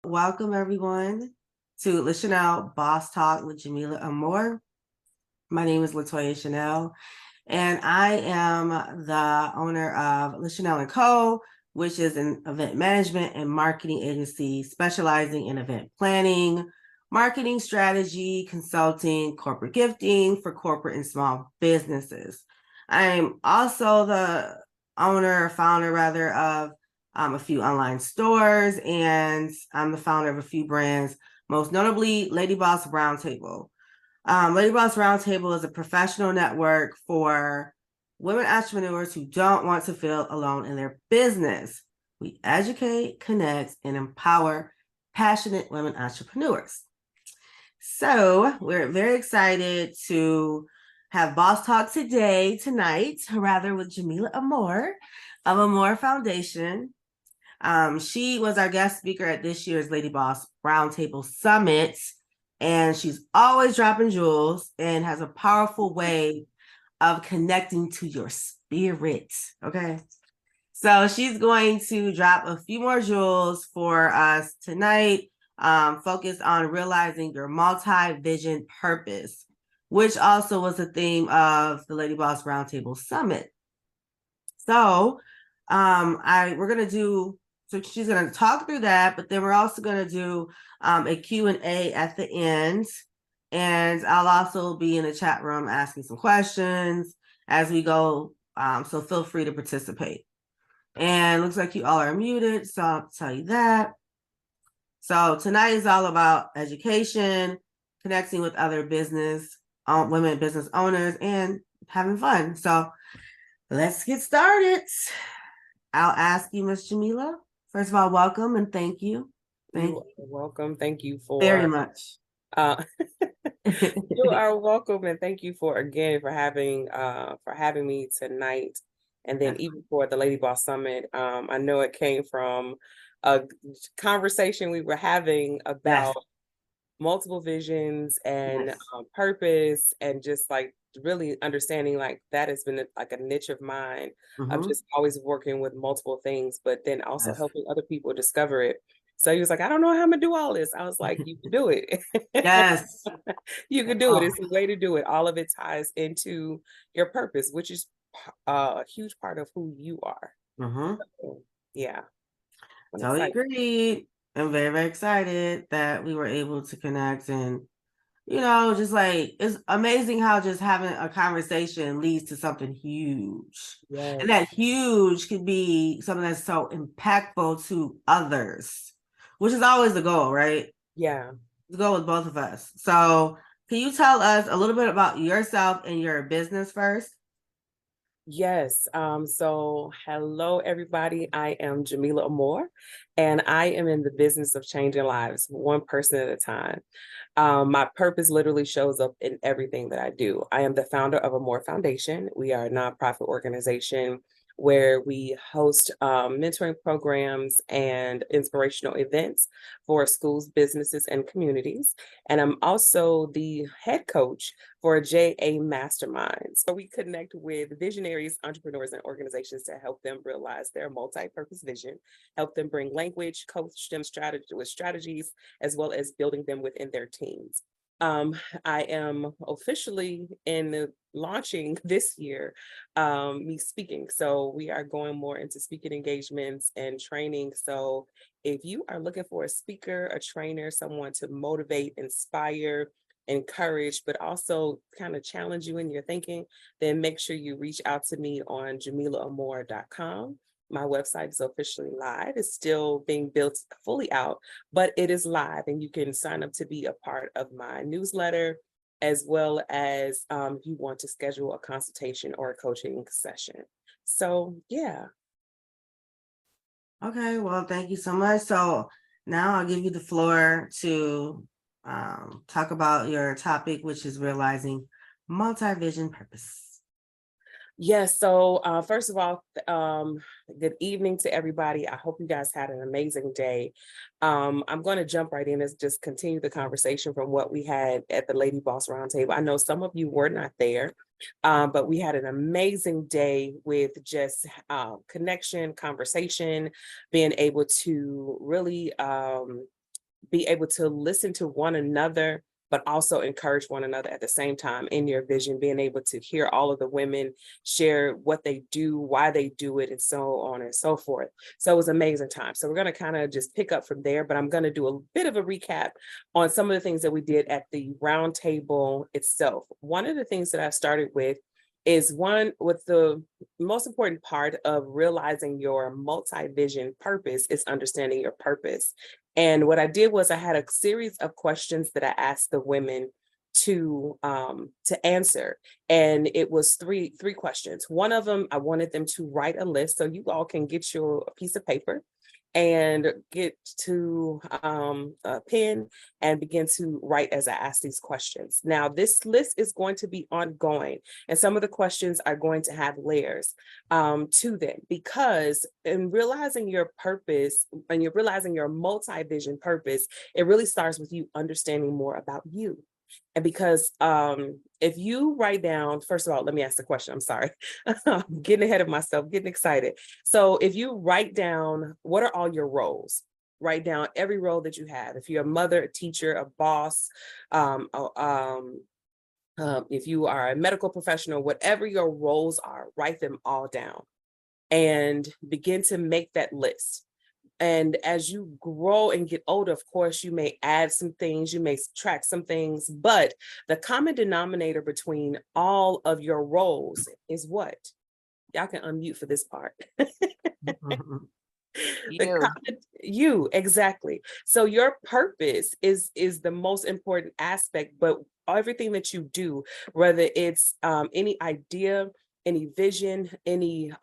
Welcome everyone to Shanell Boss Talk with Jamelia Amor. My name is Shanell, and I am the owner of Shanell & Co., which is an event management and marketing agency specializing in event planning, marketing strategy, consulting, corporate gifting for corporate and small businesses. I'm also the founder of a few online stores, and I'm the founder of a few brands, most notably Lady Boss Roundtable. Lady Boss Roundtable is a professional network for women entrepreneurs who don't want to feel alone in their business. We educate, connect, and empower passionate women entrepreneurs. So we're very excited to have Boss Talk tonight, with Jamelia Amor of Amor Foundation. She was our guest speaker at this year's Lady Boss Roundtable Summit, and she's always dropping jewels and has a powerful way of connecting to your spirit. Okay. So she's going to drop a few more jewels for us tonight, focused on realizing your multi-vision purpose, which also was the theme of the Lady Boss Roundtable Summit. So she's going to talk through that, but then we're also going to do a Q&A at the end. And I'll also be in the chat room asking some questions as we go. So feel free to participate. And looks like you all are muted, so I'll tell you that. So tonight is all about education, connecting with other women business owners, and having fun. So let's get started. I'll ask you, Ms. Jamelia. First of all, welcome and thank you. You're welcome. Thank you for very much. You are welcome, and thank you for having me tonight. And then even for the Lady Boss Summit, I know it came from a conversation we were having about multiple visions and purpose, and just like really understanding like that has been like a niche of mine of just always working with multiple things, but then also helping other people discover it. So he was like, I don't know how I'm gonna do all this. I was like, you can do it. Yes. You can do it. It's a way to do it. All of it ties into your purpose, which is a huge part of who you are. So, yeah. Totally agreed. I'm very, very excited that we were able to connect, and just like it's amazing how just having a conversation leads to something huge. Yes. And that huge could be something that's so impactful to others, which is always the goal, right? Yeah. The goal with both of us. So can you tell us a little bit about yourself and your business first? Yes. So hello, everybody. I am Jamelia Amor, and I am in the business of changing lives one person at a time. My purpose literally shows up in everything that I do. I am the founder of Amor Foundation. We are a nonprofit organization where we host mentoring programs and inspirational events for schools, businesses, and communities. And I'm also the head coach for JA Masterminds. So we connect with visionaries, entrepreneurs, and organizations to help them realize their multi-purpose vision, help them bring language, coach them with strategies, as well as building them within their teams. I am officially launching this year, me speaking. So we are going more into speaking engagements and training. So if you are looking for a speaker, a trainer, someone to motivate, inspire, encourage, but also kind of challenge you in your thinking, then make sure you reach out to me on jameliaamor.com. My website is officially live. It's still being built fully out, but it is live, and you can sign up to be a part of my newsletter, as well as you want to schedule a consultation or a coaching session. So, yeah. Okay, well, thank you so much. So now I'll give you the floor to talk about your topic, which is realizing multi-vision purpose. Yes. So first of all, good evening to everybody. I hope you guys had an amazing day. I'm going to jump right in and just continue the conversation from what we had at the Lady Boss Roundtable. I know some of you were not there, but we had an amazing day with just connection, conversation, being able to really be able to listen to one another, but also encourage one another at the same time in your vision, being able to hear all of the women share what they do, why they do it, and so on and so forth. So it was an amazing time. So we're going to kind of just pick up from there, but I'm going to do a bit of a recap on some of the things that we did at the round table itself. One of the things that I started with is one with the most important part of realizing your multi-vision purpose is understanding your purpose. And what I did was I had a series of questions that I asked the women to answer, and it was three questions. One of them, I wanted them to write a list, so you all can get your piece of paper and get to a pen and begin to write as I ask these questions. Now, this list is going to be ongoing, and some of the questions are going to have layers to them, because in realizing your purpose and you're realizing your multi-vision purpose, it really starts with you understanding more about you. And because if you write down, first of all, let me ask the question. I'm sorry, I'm getting ahead of myself, getting excited. So if you write down, what are all your roles? Write down every role that you have. If you're a mother, a teacher, a boss, if you are a medical professional, whatever your roles are, write them all down and begin to make that list. And as you grow and get older, of course, you may add some things, you may subtract some things, but the common denominator between all of your roles is what? Y'all can unmute for this part. You, exactly. So your purpose is the most important aspect, but everything that you do, whether it's any idea, any vision, any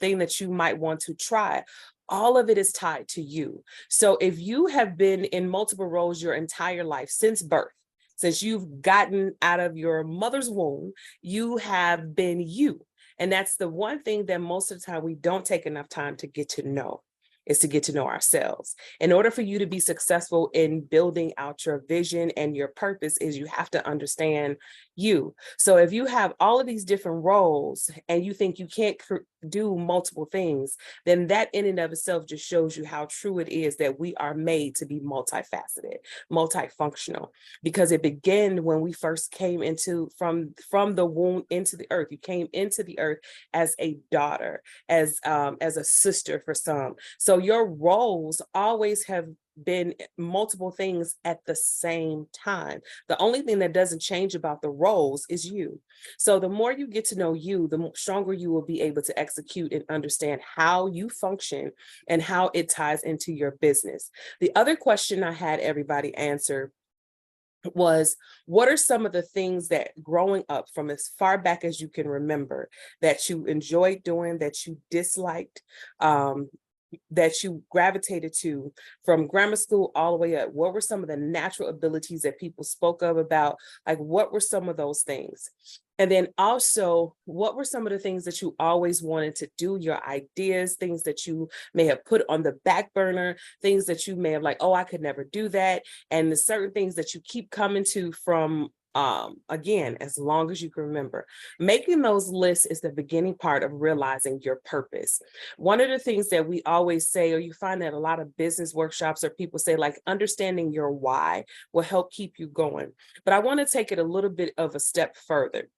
thing that you might want to try, all of it is tied to you. So if you have been in multiple roles your entire life since birth, since you've gotten out of your mother's womb, you have been you. And that's the one thing that most of the time we don't take enough time to get to know, is to get to know ourselves. In order for you to be successful in building out your vision and your purpose, is you have to understand you. So if you have all of these different roles and you think you can't do multiple things, then that in and of itself just shows you how true it is that we are made to be multifaceted, multifunctional, because it began when we first came into from the womb into the earth. You came into the earth as a daughter, as a sister for some. So your roles always have been multiple things at the same time. The only thing that doesn't change about the roles is you. So the more you get to know you, the stronger you will be able to execute and understand how you function and how it ties into your business. The other question I had everybody answer was, what are some of the things that growing up from as far back as you can remember that you enjoyed doing, that you disliked, that you gravitated to from grammar school all the way up? What were some of the natural abilities that people spoke of about? Like, what were some of those things? And then also, what were some of the things that you always wanted to do, your ideas, things that you may have put on the back burner, things that you may have like, oh, I could never do that. And the certain things that you keep coming to from again, as long as you can remember. Making those lists is the beginning part of realizing your purpose. One of the things that we always say, or you find that a lot of business workshops or people say, like, understanding your why will help keep you going. But I want to take it a little bit of a step further.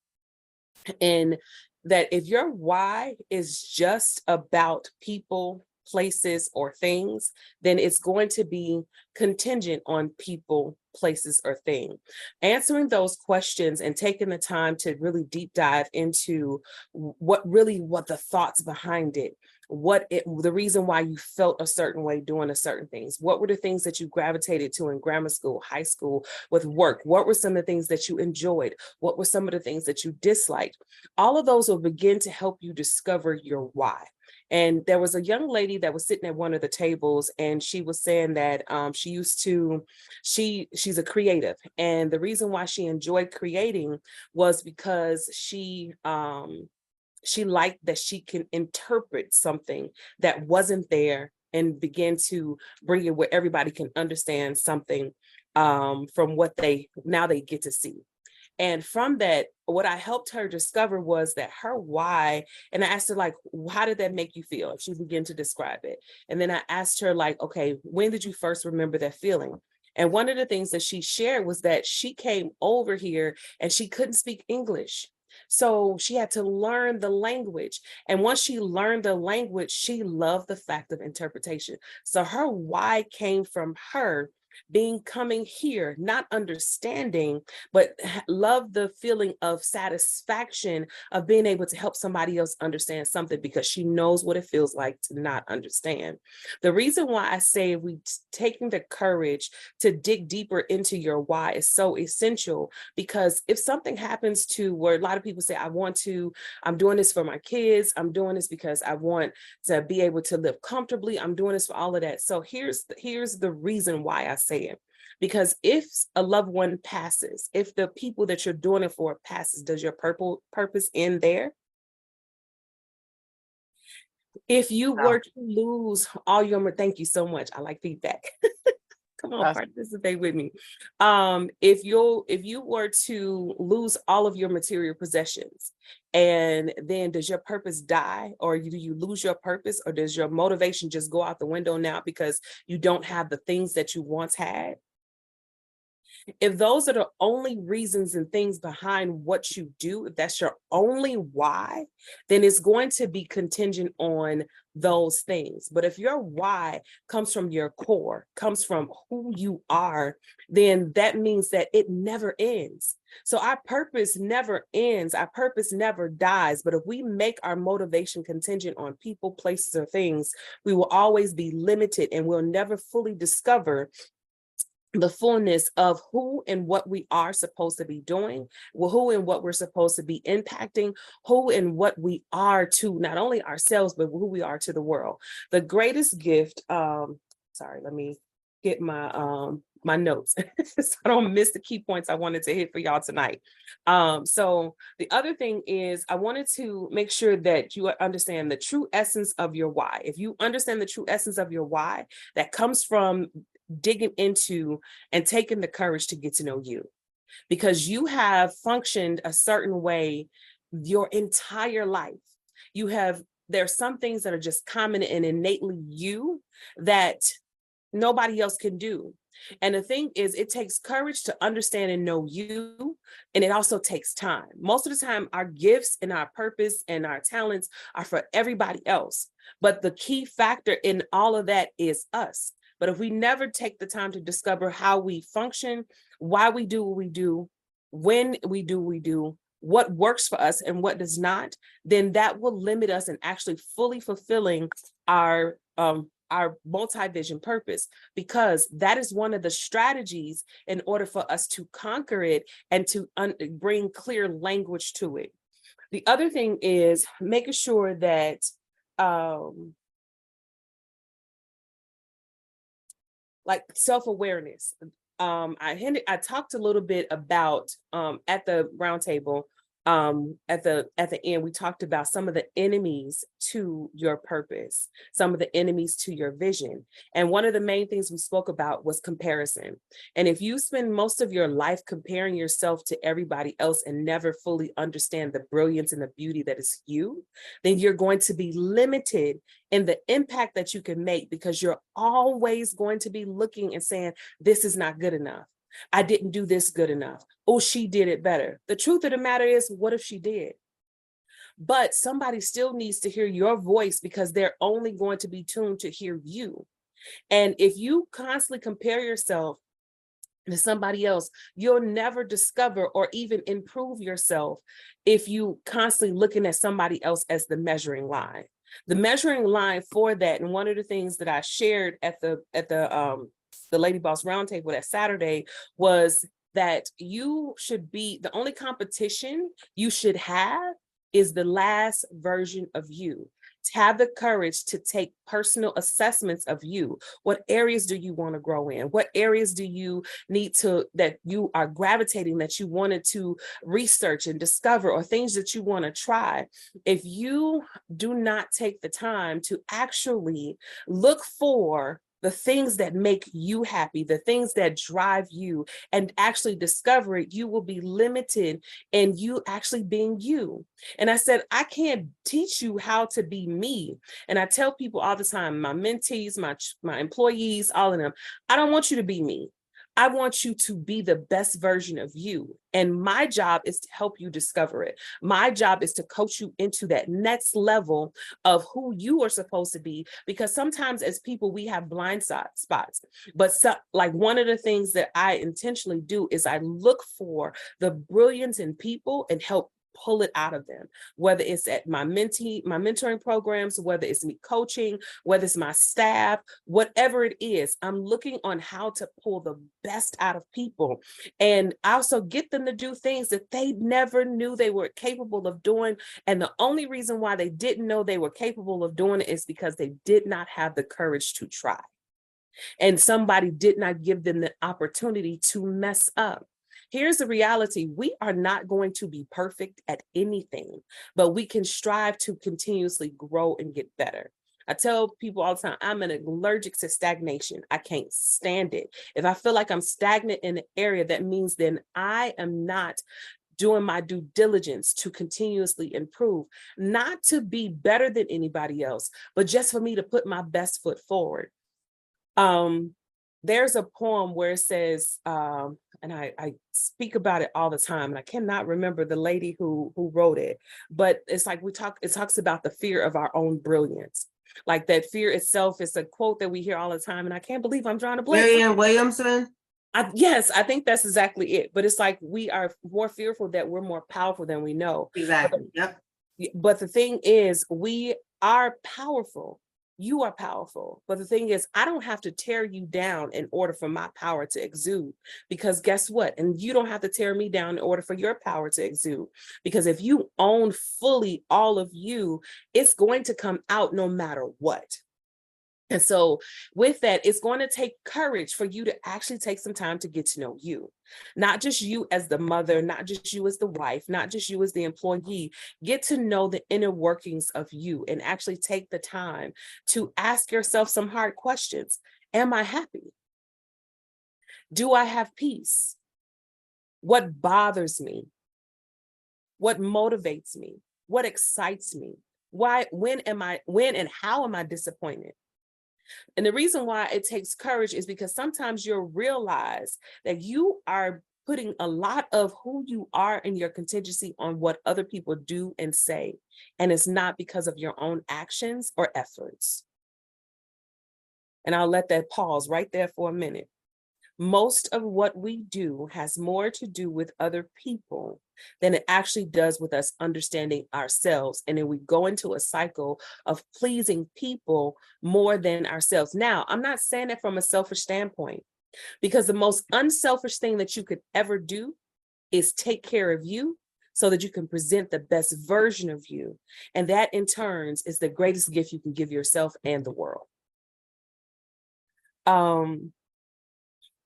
And that if your why is just about people, places, or things, then it's going to be contingent on people, places, or thing. Answering those questions and taking the time to really deep dive into what the thoughts behind it, the reason why you felt a certain way doing a certain things. What were the things that you gravitated to in grammar school, high school, with work? What were some of the things that you enjoyed? What were some of the things that you disliked? All of those will begin to help you discover your why. And there was a young lady that was sitting at one of the tables, and she was saying that she's a creative. And the reason why she enjoyed creating was because she liked that she can interpret something that wasn't there and begin to bring it where everybody can understand something from what they get to see. And from that, what I helped her discover was that her why, and I asked her, like, how did that make you feel? And she began to describe it. And then I asked her, like, okay, when did you first remember that feeling? And one of the things that she shared was that she came over here and she couldn't speak English. So she had to learn the language. And once she learned the language, she loved the fact of interpretation. So her why came from her coming here, not understanding, but love the feeling of satisfaction of being able to help somebody else understand something, because she knows what it feels like to not understand. The reason why I say we taking the courage to dig deeper into your why is so essential, because if something happens to where a lot of people say, I'm doing this for my kids, I'm doing this because I want to be able to live comfortably, I'm doing this for all of that. So here's the reason why I say it. Because if a loved one passes, if the people that you're doing it for passes, does your purpose end there? If you were to lose all your, thank you so much. I like feedback. Come on, participate with me. If you were to lose all of your material possessions, and then does your purpose die, or do you lose your purpose, or does your motivation just go out the window now because you don't have the things that you once had? If those are the only reasons and things behind what you do, if that's your only why, then it's going to be contingent on those things. But if your why comes from your core, comes from who you are, then that means that it never ends. So our purpose never ends, our purpose never dies. But if we make our motivation contingent on people, places, or things, we will always be limited and we'll never fully discover the fullness of who and what we are supposed to be doing, who and what we're supposed to be impacting, who and what we are to not only ourselves, but who we are to the world. The greatest gift, sorry, let me get my my notes so I don't miss the key points I wanted to hit for y'all tonight. So the other thing is I wanted to make sure that you understand the true essence of your why. If you understand the true essence of your why, that comes from digging into and taking the courage to get to know you, because you have functioned a certain way your entire life. There's some things that are just common and innately you that nobody else can do. And the thing is, it takes courage to understand and know you, and it also takes time. Most of the time, our gifts and our purpose and our talents are for everybody else. But the key factor in all of that is us. But if we never take the time to discover how we function, why we do what we do, when we do what we do, what works for us and what does not, then that will limit us in actually fully fulfilling our multi-vision purpose, because that is one of the strategies in order for us to conquer it and to bring clear language to it. The other thing is making sure that like self-awareness. I talked a little bit about at the roundtable, at the end, we talked about some of the enemies to your purpose, some of the enemies to your vision. And one of the main things we spoke about was comparison. And if you spend most of your life comparing yourself to everybody else and never fully understand the brilliance and the beauty that is you, then you're going to be limited in the impact that you can make, because you're always going to be looking and saying, this is not good enough. I didn't do this good enough. Oh, she did it better. The truth of the matter is, what if she did? But somebody still needs to hear your voice, because they're only going to be tuned to hear you. And if you constantly compare yourself to somebody else, you'll never discover or even improve yourself if you constantly looking at somebody else as the measuring line. The measuring line for that, and one of the things that I shared at the Lady Boss Roundtable that Saturday, was that you should be, the only competition you should have is the last version of you. To have the courage to take personal assessments of you. What areas do you want to grow in? What areas do you need to, that you are gravitating, that you wanted to research and discover, or things that you want to try? If you do not take the time to actually look for the things that make you happy, the things that drive you, and actually discover it, you will be limited in you actually being you. And I said, I can't teach you how to be me. And I tell people all the time, my mentees, my employees, all of them, I don't want you to be me. I want you to be the best version of you. And my job is to help you discover it. My job is to coach you into that next level of who you are supposed to be. Because sometimes as people, we have blind spots. But like one of the things that I intentionally do is I look for the brilliance in people and help pull it out of them, whether it's at my mentoring programs, whether it's me coaching, whether it's my staff, whatever it is, I'm looking on how to pull the best out of people and also get them to do things that they never knew they were capable of doing. And the only reason why they didn't know they were capable of doing it is because they did not have the courage to try. And somebody did not give them the opportunity to mess up. Here's the reality. We are not going to be perfect at anything, but we can strive to continuously grow and get better. I tell people all the time, I'm allergic to stagnation. I can't stand it. If I feel like I'm stagnant in an area, that means then I am not doing my due diligence to continuously improve, not to be better than anybody else, but just for me to put my best foot forward. There's a poem where it says, and I speak about it all the time, and I cannot remember the lady who wrote it, but it's like it talks about the fear of our own brilliance. Like that fear itself is a quote that we hear all the time, and I can't believe I'm drawing a blank. Marianne Williamson. Yes, I think that's exactly it. But it's like we are more fearful that we're more powerful than we know. Exactly. Yep. But the thing is, we are powerful. You are powerful. But the thing is, I don't have to tear you down in order for my power to exude. Because guess what? And you don't have to tear me down in order for your power to exude. Because if you own fully all of you, it's going to come out no matter what. And so with that, it's going to take courage for you to actually take some time to get to know you, not just you as the mother, not just you as the wife, not just you as the employee. Get to know the inner workings of you and actually take the time to ask yourself some hard questions. Am I happy? Do I have peace? What bothers me? What motivates me? What excites me? Why, when and how am I disappointed? And the reason why it takes courage is because sometimes you'll realize that you are putting a lot of who you are and your contingency on what other people do and say. And it's not because of your own actions or efforts. And I'll let that pause right there for a minute. Most of what we do has more to do with other people than it actually does with us understanding ourselves. And then we go into a cycle of pleasing people more than ourselves. Now, I'm not saying that from a selfish standpoint, because the most unselfish thing that you could ever do is take care of you so that you can present the best version of you. And that in turns is the greatest gift you can give yourself and the world.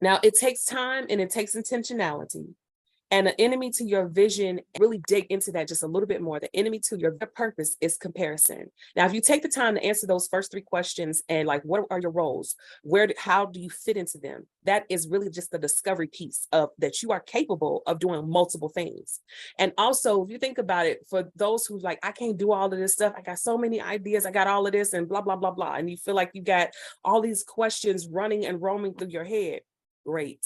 Now, it takes time and it takes intentionality. And an enemy to your vision, really dig into that just a little bit more. The enemy to your purpose is comparison. Now, if you take the time to answer those first three questions and like, what are your roles? How do you fit into them? That is really just the discovery piece of that you are capable of doing multiple things. And also, if you think about it, for those who like, I can't do all of this stuff. I got so many ideas. I got all of this and blah, blah, blah, blah. And you feel like you got all these questions running and roaming through your head. Great.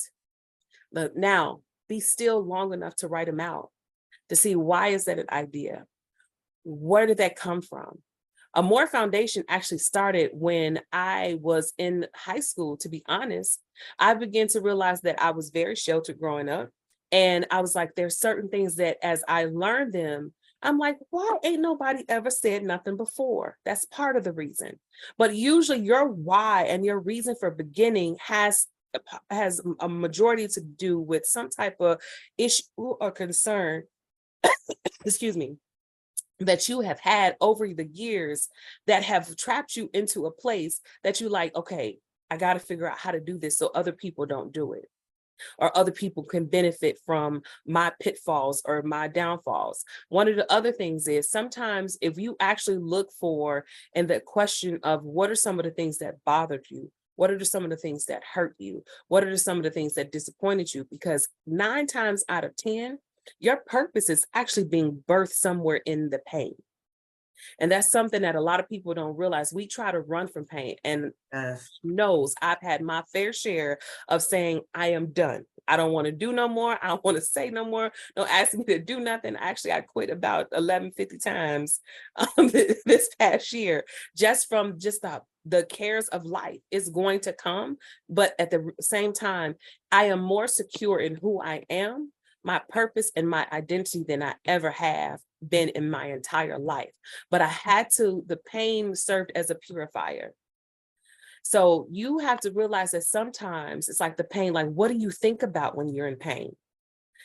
But now, be still long enough to write them out, to see why is that an idea? Where did that come from? Amor Foundation actually started when I was in high school, to be honest. I began to realize that I was very sheltered growing up. And I was like, there's certain things that as I learned them, I'm like, why ain't nobody ever said nothing before? That's part of the reason. But usually your why and your reason for beginning has a majority to do with some type of issue or concern, excuse me, that you have had over the years that have trapped you into a place that you like, okay, I got to figure out how to do this so other people don't do it, or other people can benefit from my pitfalls or my downfalls. One of the other things is sometimes if you actually look for and the question of what are some of the things that bothered you, what are some of the things that hurt you? What are some of the things that disappointed you? Because 9 times out of 10, your purpose is actually being birthed somewhere in the pain. And that's something that a lot of people don't realize. We try to run from pain, and Yes. knows I've had my fair share of saying, I am done. I don't want to do no more. I don't want to say no more. Don't ask me to do nothing. Actually, I quit about 1150 times this past year, just from just the cares of life is going to come. But at the same time, I am more secure in who I am, my purpose, and my identity than I ever have been in my entire life. But the pain served as a purifier. So you have to realize that sometimes it's like the pain, like, what do you think about when you're in pain?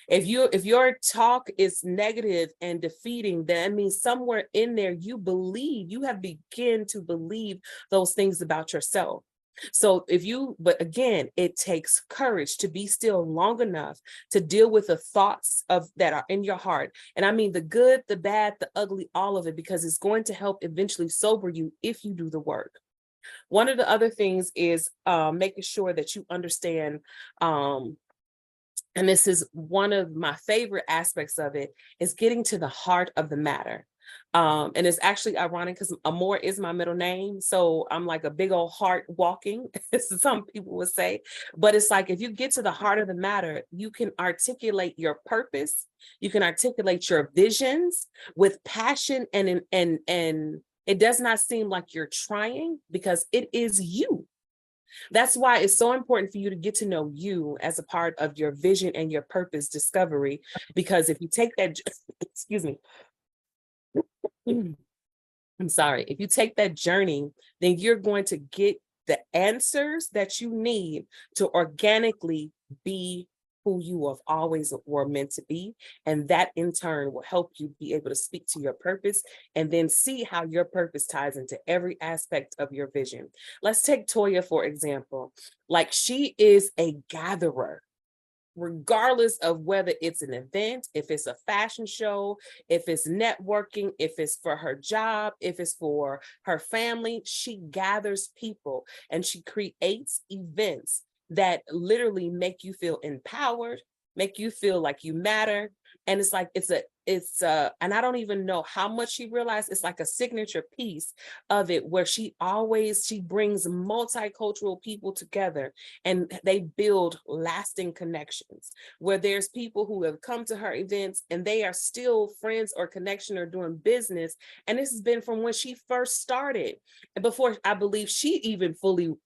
If your talk is negative and defeating, then it means somewhere in there you have begun to believe those things about yourself. So but again, it takes courage to be still long enough to deal with the thoughts that are in your heart. And I mean the good, the bad, the ugly, all of it, because it's going to help eventually sober you if you do the work. One of the other things is making sure that you understand, and this is one of my favorite aspects of it, is getting to the heart of the matter. And it's actually ironic because Amor is my middle name. So I'm like a big old heart walking, as some people would say. But it's like, if you get to the heart of the matter, you can articulate your purpose. You can articulate your visions with passion, and it does not seem like you're trying, because it is you. That's why it's so important for you to get to know you as a part of your vision and your purpose discovery. Because if you take that, excuse me, I'm sorry, if you take that journey, then you're going to get the answers that you need to organically be who you have always were meant to be. And that in turn will help you be able to speak to your purpose and then see how your purpose ties into every aspect of your vision. Let's take Toya, for example. Like, she is a gatherer. Regardless of whether it's an event, if it's a fashion show, if it's networking, if it's for her job, if it's for her family, she gathers people and she creates events that literally make you feel empowered, make you feel like you matter. And it's like, and I don't even know how much she realized, it's like a signature piece of it, where she brings multicultural people together and they build lasting connections, where there's people who have come to her events and they are still friends or connection or doing business. And this has been from when she first started, and before I believe she even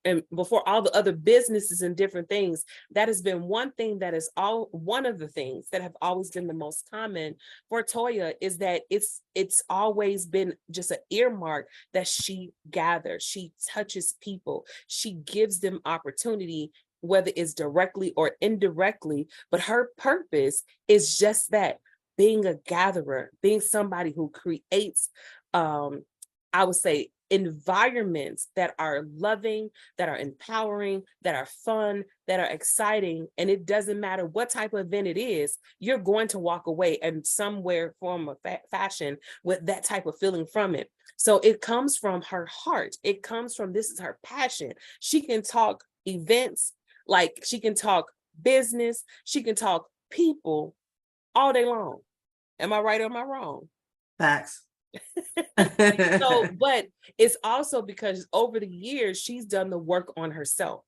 and before all the other businesses and different things. That has been one thing that is one of the things that have always been the most common for Toya, is that it's always been just an earmark that she gathers, she touches people, she gives them opportunity, whether it's directly or indirectly. But her purpose is just that, being a gatherer, being somebody who creates, I would say, environments that are loving, that are empowering, that are fun, that are exciting. And it doesn't matter what type of event it is, you're going to walk away in somewhere form of fashion with that type of feeling from it. So it comes from her heart. It comes from, this is her passion. She can talk events, like she can talk business, she can talk people all day long. Am I right or am I wrong? Facts. So, but it's also because over the years, she's done the work on herself.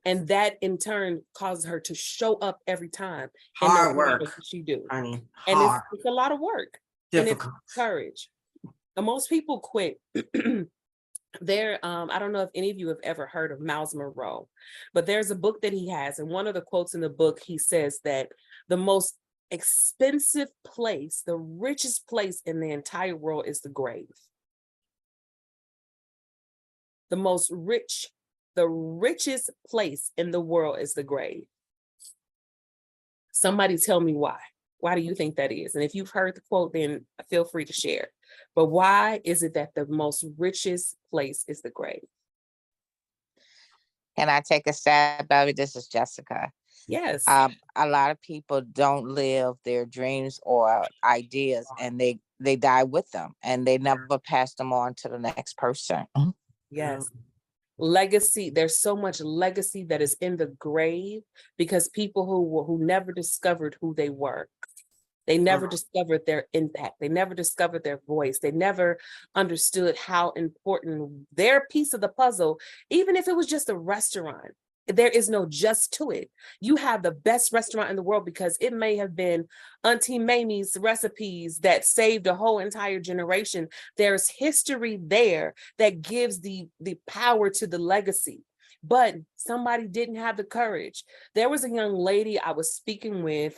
And that in turn causes her to show up every time. Hard work. She do. Honey, And hard. it's a lot of work. Difficult. And it's courage. And most people quit. I don't know if any of you have ever heard of Miles Monroe, but there's a book that he has. And one of the quotes in the book, he says that the most expensive place, the richest place in the entire world is the grave. The richest place in the world is the grave. Somebody tell me why. Why do you think that is? And if you've heard the quote, then feel free to share. But why is it that the most richest place is the grave? Can I take a stab at it? This is Jessica. Yes. A lot of people don't live their dreams or ideas, and they die with them, and they never pass them on to the next person. Yes. Legacy. There's so much legacy that is in the grave because people who never discovered who they were. They never discovered their impact. They never discovered their voice. They never understood how important their piece of the puzzle, even if it was just a restaurant, there is no just to it. You have the best restaurant in the world because it may have been Auntie Mamie's recipes that saved a whole entire generation. There's history there that gives the power to the legacy. But somebody didn't have the courage. There was a young lady I was speaking with,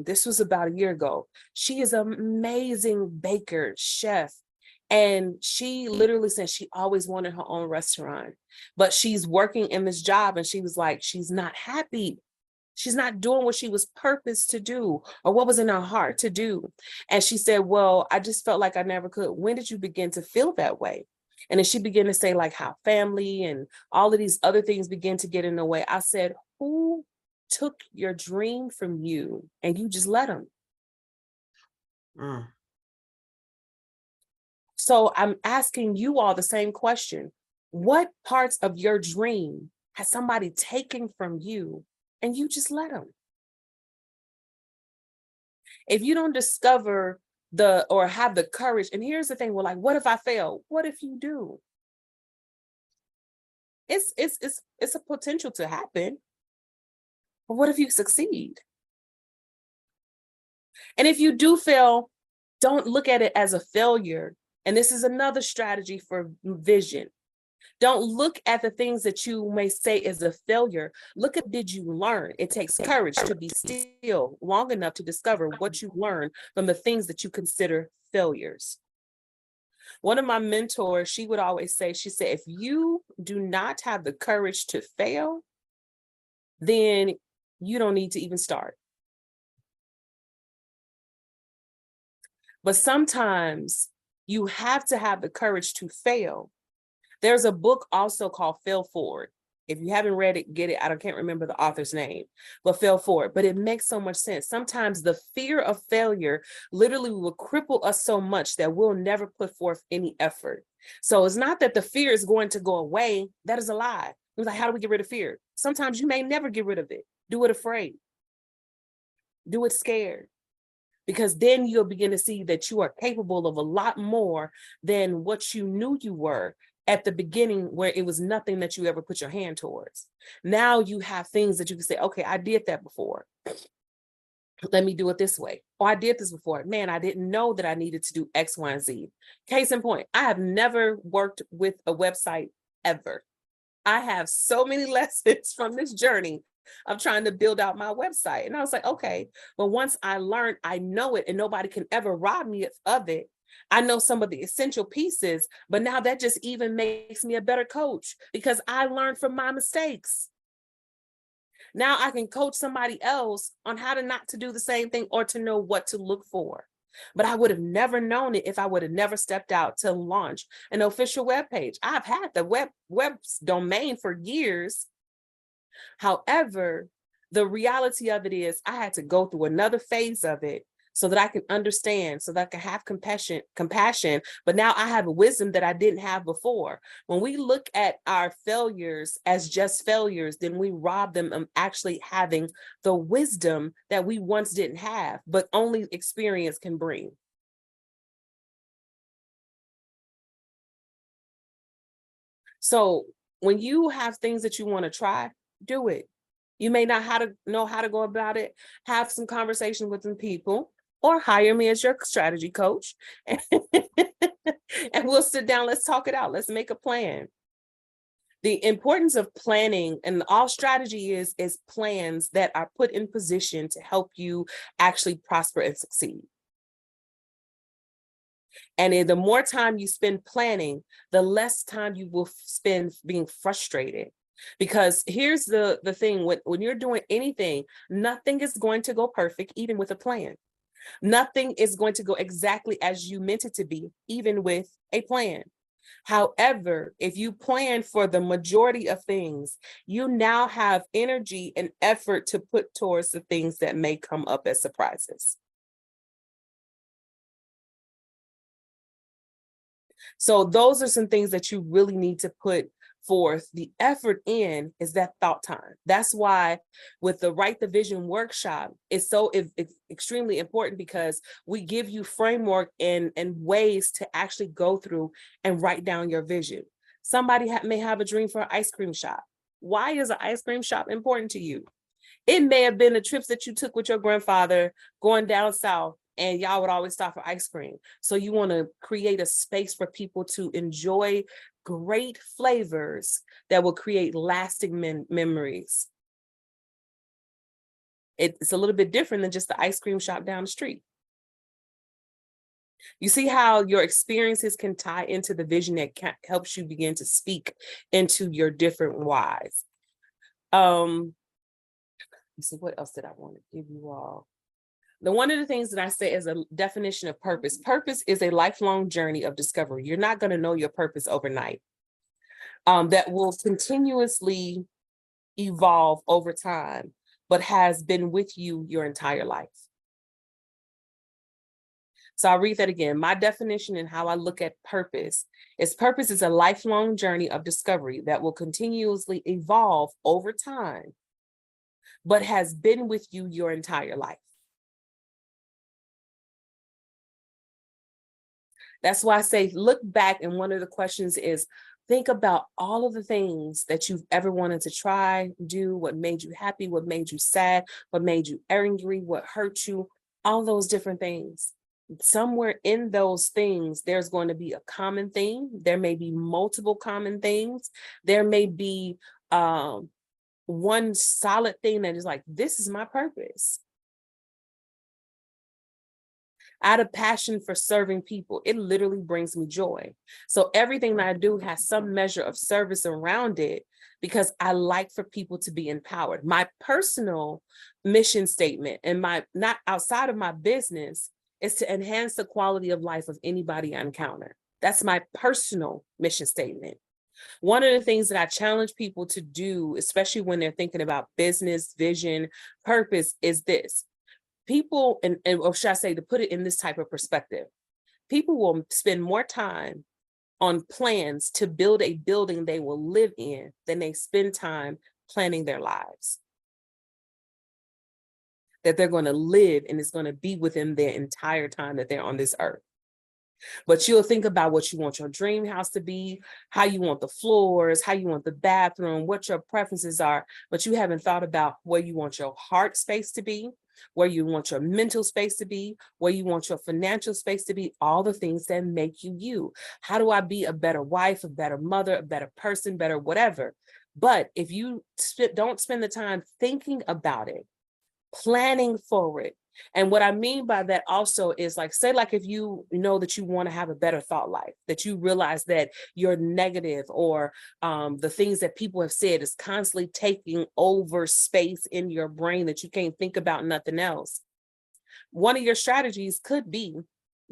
this was about a year ago. She is an amazing baker, chef. And she literally said she always wanted her own restaurant, but she's working in this job and she was like, she's not happy. She's not doing what she was purposed to do or what was in her heart to do. And she said, well, I just felt like I never could. When did you begin to feel that way? And then she began to say like how family and all of these other things begin to get in the way. I said, who took your dream from you and you just let them? So I'm asking you all the same question. What parts of your dream has somebody taken from you and you just let them? If you don't discover or have the courage, and here's the thing, well, like, what if I fail? What if you do? It's a potential to happen. But what if you succeed? And if you do fail, don't look at it as a failure. And this is another strategy for vision. Don't look at the things that you may say is a failure. Look at, did you learn? It takes courage to be still long enough to discover what you learned from the things that you consider failures. One of my mentors, she would always say, she said, if you do not have the courage to fail, then you don't need to even start. But sometimes you have to have the courage to fail. There's a book also called Fail Forward. If you haven't read it, get it. I can't remember the author's name, but Fail Forward. But it makes so much sense. Sometimes the fear of failure literally will cripple us so much that we'll never put forth any effort. So it's not that the fear is going to go away. That is a lie. It's like, how do we get rid of fear? Sometimes you may never get rid of it. Do it afraid. Do it scared. Because then you'll begin to see that you are capable of a lot more than what you knew you were at the beginning, where it was nothing that you ever put your hand towards. Now you have things that you can say, okay, I did that before. Let me do it this way. Or I did this before. Man, I didn't know that I needed to do X, Y, and Z. Case in point, I have never worked with a website ever. I have so many lessons from this journey of trying to build out my website. And I was like, okay, but once I learned, I know it and nobody can ever rob me of it. I know some of the essential pieces, but now that just even makes me a better coach because I learned from my mistakes. Now I can coach somebody else on how to not to do the same thing or to know what to look for. But I would have never known it if I would have never stepped out to launch an official web page. I've had the web domain for years. However, the reality of it is I had to go through another phase of it so that I can understand, so that I can have compassion. But now I have a wisdom that I didn't have before. When we look at our failures as just failures, then we rob them of actually having the wisdom that we once didn't have, but only experience can bring. So when you have things that you want to try, do it. You may not know how to go about it. Have some conversation with some people or hire me as your strategy coach. And we'll sit down, let's talk it out. Let's make a plan. The importance of planning, and all strategy is plans that are put in position to help you actually prosper and succeed. And the more time you spend planning, the less time you will spend being frustrated. Because here's the thing, when you're doing anything, nothing is going to go perfect, even with a plan. Nothing is going to go exactly as you meant it to be, even with a plan. However, if you plan for the majority of things, you now have energy and effort to put towards the things that may come up as surprises. So those are some things that you really need to put forth, the effort in is that thought time. That's why with the Write the Vision workshop, it's extremely important, because we give you framework and ways to actually go through and write down your vision. Somebody may have a dream for an ice cream shop. Why is an ice cream shop important to you? It may have been the trips that you took with your grandfather going down south, and y'all would always stop for ice cream. So you want to create a space for people to enjoy great flavors that will create lasting memories. It's a little bit different than just the ice cream shop down the street. You see how your experiences can tie into the vision that helps you begin to speak into your different whys. Let's see, what else did I want to give you all? One of the things that I say is a definition of purpose. Purpose is a lifelong journey of discovery. You're not going to know your purpose overnight. That will continuously evolve over time, but has been with you your entire life. So I'll read that again. My definition and how I look at purpose is a lifelong journey of discovery that will continuously evolve over time, but has been with you your entire life. That's why I say, look back, and one of the questions is, think about all of the things that you've ever wanted to try, do, what made you happy, what made you sad, what made you angry, what hurt you, all those different things. Somewhere in those things, there's going to be a common theme. There may be multiple common things. There may be one solid thing that is like, this is my purpose. I had a passion for serving people. It literally brings me joy. So everything that I do has some measure of service around it, because I like for people to be empowered. My personal mission statement, and not outside of my business, is to enhance the quality of life of anybody I encounter. That's my personal mission statement. One of the things that I challenge people to do, especially when they're thinking about business, vision, purpose, is this. People, or should I say, to put it in this type of perspective, people will spend more time on plans to build a building they will live in than they spend time planning their lives. That they're going to live and it's going to be within their entire time that they're on this earth. But you'll think about what you want your dream house to be, how you want the floors, how you want the bathroom, what your preferences are, but you haven't thought about where you want your heart space to be, where you want your mental space to be, where you want your financial space to be, all the things that make you you. How do I be a better wife, a better mother, a better person, better whatever? But if you don't spend the time thinking about it, planning for it. And what I mean by that also is, like, say, like, if you know that you want to have a better thought life, that you realize that your negative or the things that people have said is constantly taking over space in your brain, that you can't think about nothing else. One of your strategies could be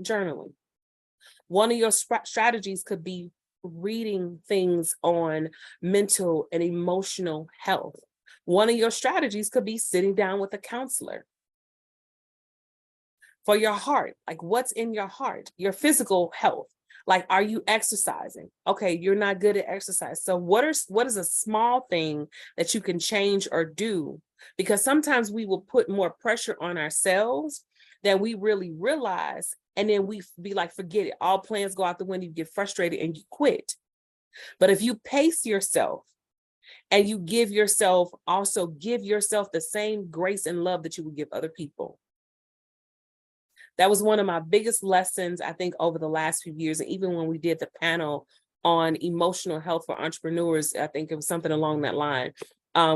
journaling. One of your strategies could be reading things on mental and emotional health. One of your strategies could be sitting down with a counselor. For your heart, like, what's in your heart? Your physical health. Like, are you exercising? Okay, you're not good at exercise. So what is a small thing that you can change or do? Because sometimes we will put more pressure on ourselves than we really realize. And then we be like, forget it. All plans go out the window, you get frustrated and you quit. But if you pace yourself, and you give yourself the same grace and love that you would give other people. That was one of my biggest lessons, I think, over the last few years. And even when we did the panel on emotional health for entrepreneurs, I think it was something along that line,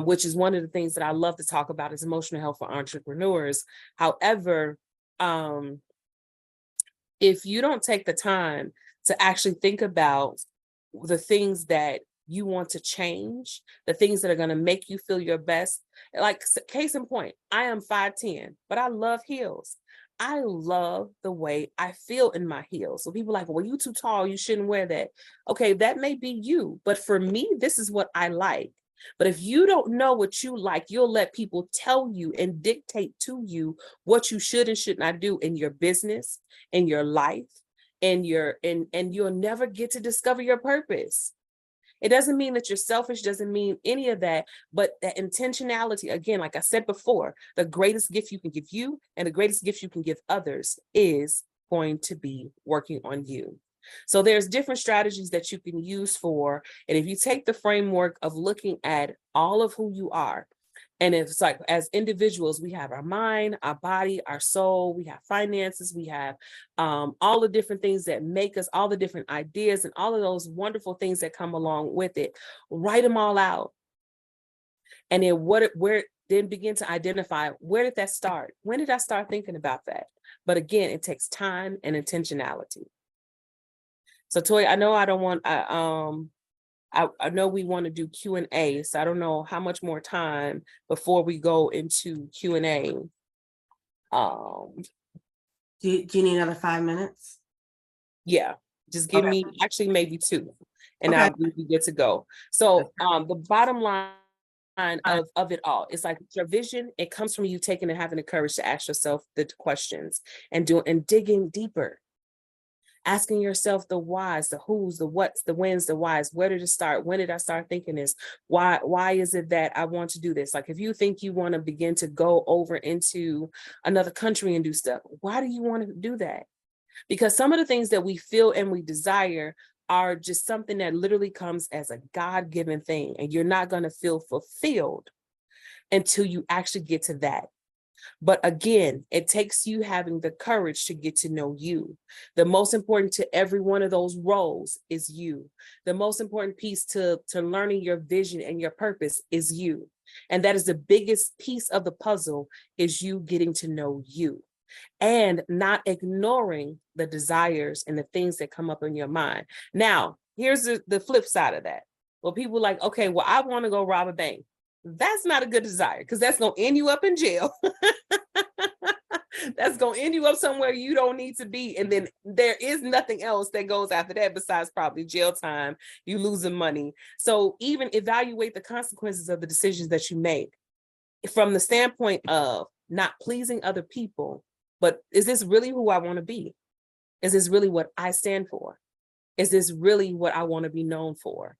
which is one of the things that I love to talk about, is emotional health for entrepreneurs. However, if you don't take the time to actually think about the things that you want to change, the things that are going to make you feel your best. Like, case in point, I am 5'10", but I love heels. I love the way I feel in my heels. So people are like, well, you too tall, you shouldn't wear that. Okay, that may be you, but for me, this is what I like. But if you don't know what you like, you'll let people tell you and dictate to you what you should and should not do in your business, in your life, and you'll never get to discover your purpose. It doesn't mean that you're selfish, doesn't mean any of that, but that intentionality, again, like I said before, the greatest gift you can give you and the greatest gift you can give others is going to be working on you. So there's different strategies that you can use for, and if you take the framework of looking at all of who you are, and it's like, as individuals, we have our mind, our body, our soul, we have finances, we have all the different things that make us, all the different ideas and all of those wonderful things that come along with it. Write them all out. And then then begin to identify, where did that start? When did I start thinking about that? But again, it takes time and intentionality. So Toy, I know I don't want, I know we want to do Q&A, so I don't know how much more time before we go into Q&A. Do you need another 5 minutes? Yeah, just give me actually maybe 2, and I'll be good to go. So the bottom line of it all, it's like your vision, it comes from you taking and having the courage to ask yourself the questions and digging deeper. Asking yourself the whys, the who's, the what's, the whens, the whys. Where did it start? When did I start thinking this? Why is it that I want to do this? Like, if you think you want to begin to go over into another country and do stuff, why do you want to do that? Because some of the things that we feel and we desire are just something that literally comes as a God-given thing, and you're not going to feel fulfilled until you actually get to that. But again, it takes you having the courage to get to know you. The most important to every one of those roles is you. The most important piece to learning your vision and your purpose is you. And that is the biggest piece of the puzzle, is you getting to know you and not ignoring the desires and the things that come up in your mind. Now, here's the flip side of that. Well, people are like, okay, well, I want to go rob a bank. That's not a good desire, because that's going to end you up in jail. That's going to end you up somewhere you don't need to be. And then there is nothing else that goes after that besides probably jail time, you losing money. So even evaluate the consequences of the decisions that you make from the standpoint of not pleasing other people, but is this really who I want to be? Is this really what I stand for? Is this really what I want to be known for?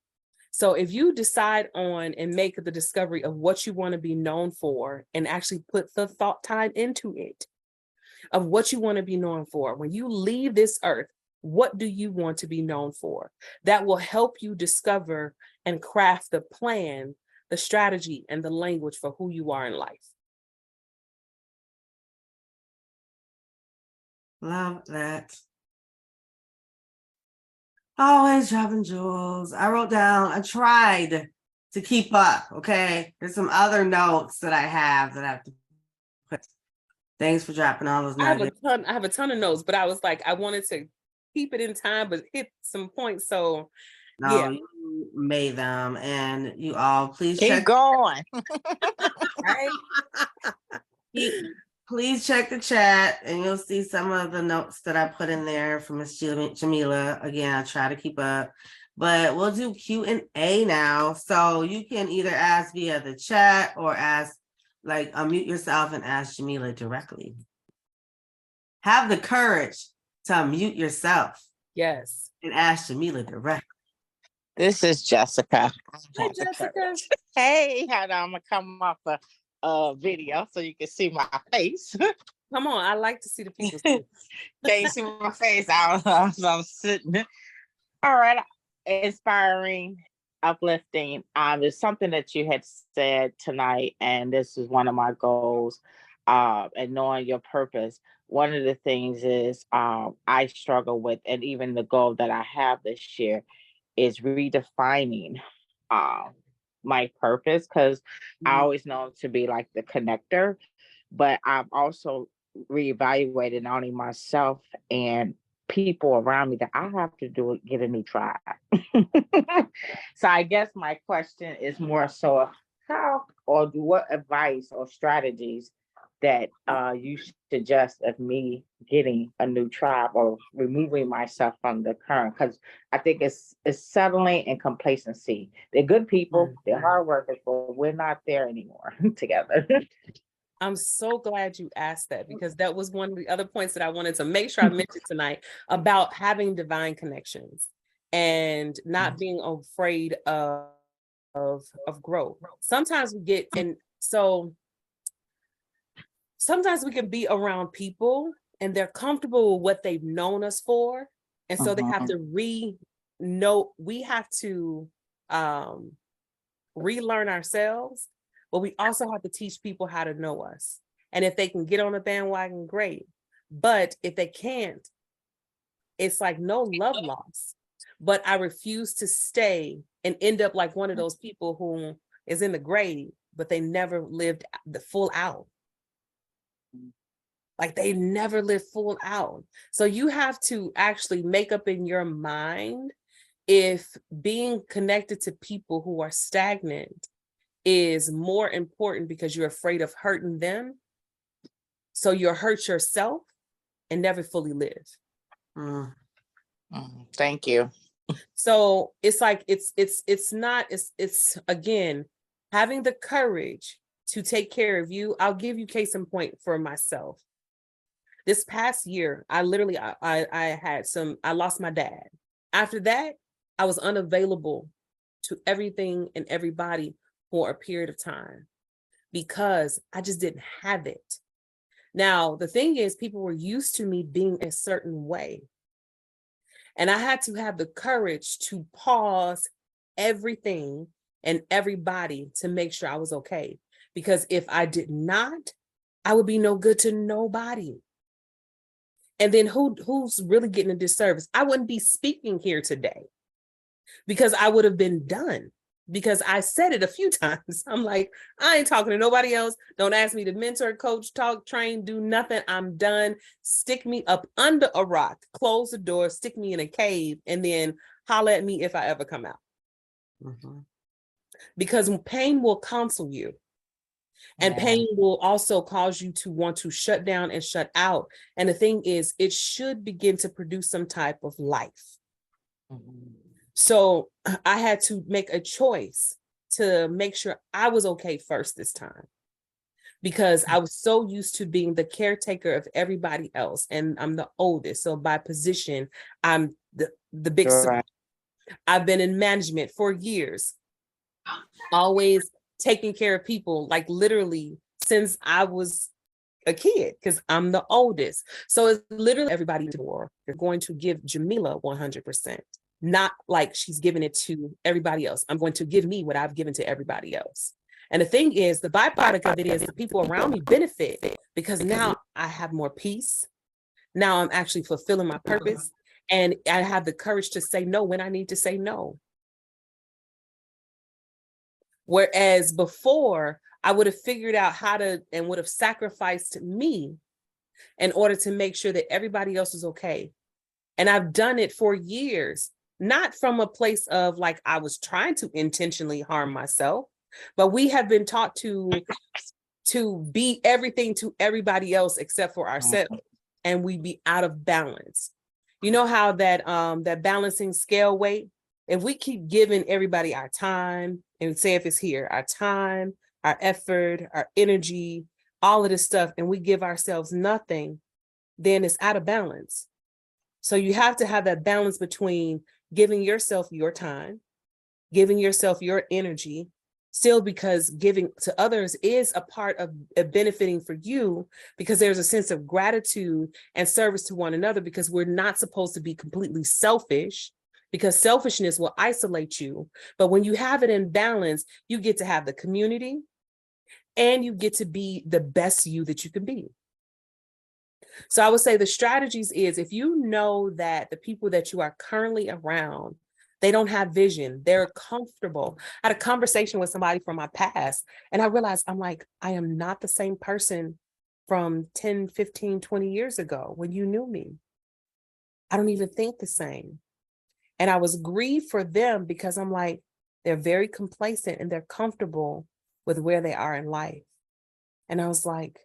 So if you decide on and make the discovery of what you want to be known for and actually put the thought time into it, of what you want to be known for, when you leave this earth, what do you want to be known for? That will help you discover and craft the plan, the strategy, and the language for who you are in life. Love that. Always dropping jewels. I tried to keep up, okay? There's some other notes that I have that I have to put. Thanks for dropping all those nuggets. I have a ton of notes, but I was like, I wanted to keep it in time, but hit some points. So No, yeah. you made them, and you all please Keep going. Right. Please check the chat, and you'll see some of the notes that I put in there from Miss Jamelia. Again, I try to keep up, but we'll do Q&A now. So you can either ask via the chat or ask, like, unmute yourself and ask Jamelia directly. Have the courage to unmute yourself. Yes. And ask Jamelia directly. This is Jessica. Hi, Jessica. Hey, I'm gonna come off a video so you can see my face. Come on, I like to see the people. Can you see my face? I'm sitting. All right. Inspiring, uplifting. There's something that you had said tonight, and this is one of my goals. And knowing your purpose. One of the things is I struggle with, and even the goal that I have this year is redefining my purpose, because I always know to be like the connector, but I'm also reevaluating not only myself and people around me that I have to get a new tribe. So I guess my question is more so how or what advice or strategies that you suggest of me getting a new tribe or removing myself from the current, because I think it's settling and complacency. They're good people, they're hard workers, but we're not there anymore together. I'm so glad you asked that, because that was one of the other points that I wanted to make sure I mentioned tonight about having divine connections. and not being afraid of growth. Sometimes we get, and so sometimes we can be around people and they're comfortable with what they've known us for. And so they have to we have to relearn ourselves, but we also have to teach people how to know us. And if they can get on the bandwagon, great. But if they can't, it's like no love lost. But I refuse to stay and end up like one of those people who is in the grave, but they never lived the full out. Like they never lived full out. So you have to actually make up in your mind if being connected to people who are stagnant is more important because you're afraid of hurting them. So you'll hurt yourself and never fully live. Thank you. So it's like, it's again, having the courage to take care of you. I'll give you case in point for myself. This past year, I literally, I lost my dad. After that, I was unavailable to everything and everybody for a period of time because I just didn't have it. Now, the thing is, people were used to me being a certain way. And I had to have the courage to pause everything and everybody to make sure I was okay. Because if I did not, I would be no good to nobody. And then who's really getting a disservice? I wouldn't be speaking here today because I would have been done. Because I said it a few times. I'm like, I ain't talking to nobody else. Don't ask me to mentor, coach, talk, train, do nothing. I'm done. Stick me up under a rock, close the door, stick me in a cave, and then holler at me if I ever come out. Because pain will counsel you. And pain will also cause you to want to shut down and shut out. And the thing is, it should begin to produce some type of life. So I had to make a choice to make sure I was okay first this time, because I was so used to being the caretaker of everybody else. And I'm the oldest. So by position, I'm the big son. I've been in management for years, always taking care of people, like literally since I was a kid, because I'm the oldest. So it's literally everybody you're going to give Jamelia 100%. Not like she's giving it to everybody else. I'm going to give me what I've given to everybody else. And the thing is, the byproduct of it is the people around me benefit because now I have more peace. Now I'm actually fulfilling my purpose. And I have the courage to say no when I need to say no. Whereas before, I would have figured out how to and would have sacrificed me in order to make sure that everybody else is okay. And I've done it for years. Not from a place of like I was trying to intentionally harm myself, but we have been taught to be everything to everybody else except for ourselves, and we be out of balance. You know how that that balancing scale weight, if we keep giving everybody our time, and say if it's here, our time, our effort, our energy, all of this stuff, and we give ourselves nothing, then it's out of balance. So you have to have that balance between giving yourself your time, giving yourself your energy, still because giving to others is a part of benefiting for you, because there's a sense of gratitude and service to one another, because we're not supposed to be completely selfish, because selfishness will isolate you. But when you have it in balance, you get to have the community and you get to be the best you that you can be. So I would say the strategies is, if you know that the people that you are currently around, they don't have vision, they're comfortable. I had a conversation with somebody from my past, and I realized I'm like, I am not the same person from 10, 15, 20 years ago when you knew me. I don't even think the same. And I was grieved for them because I'm like, they're very complacent and they're comfortable with where they are in life. And I was like,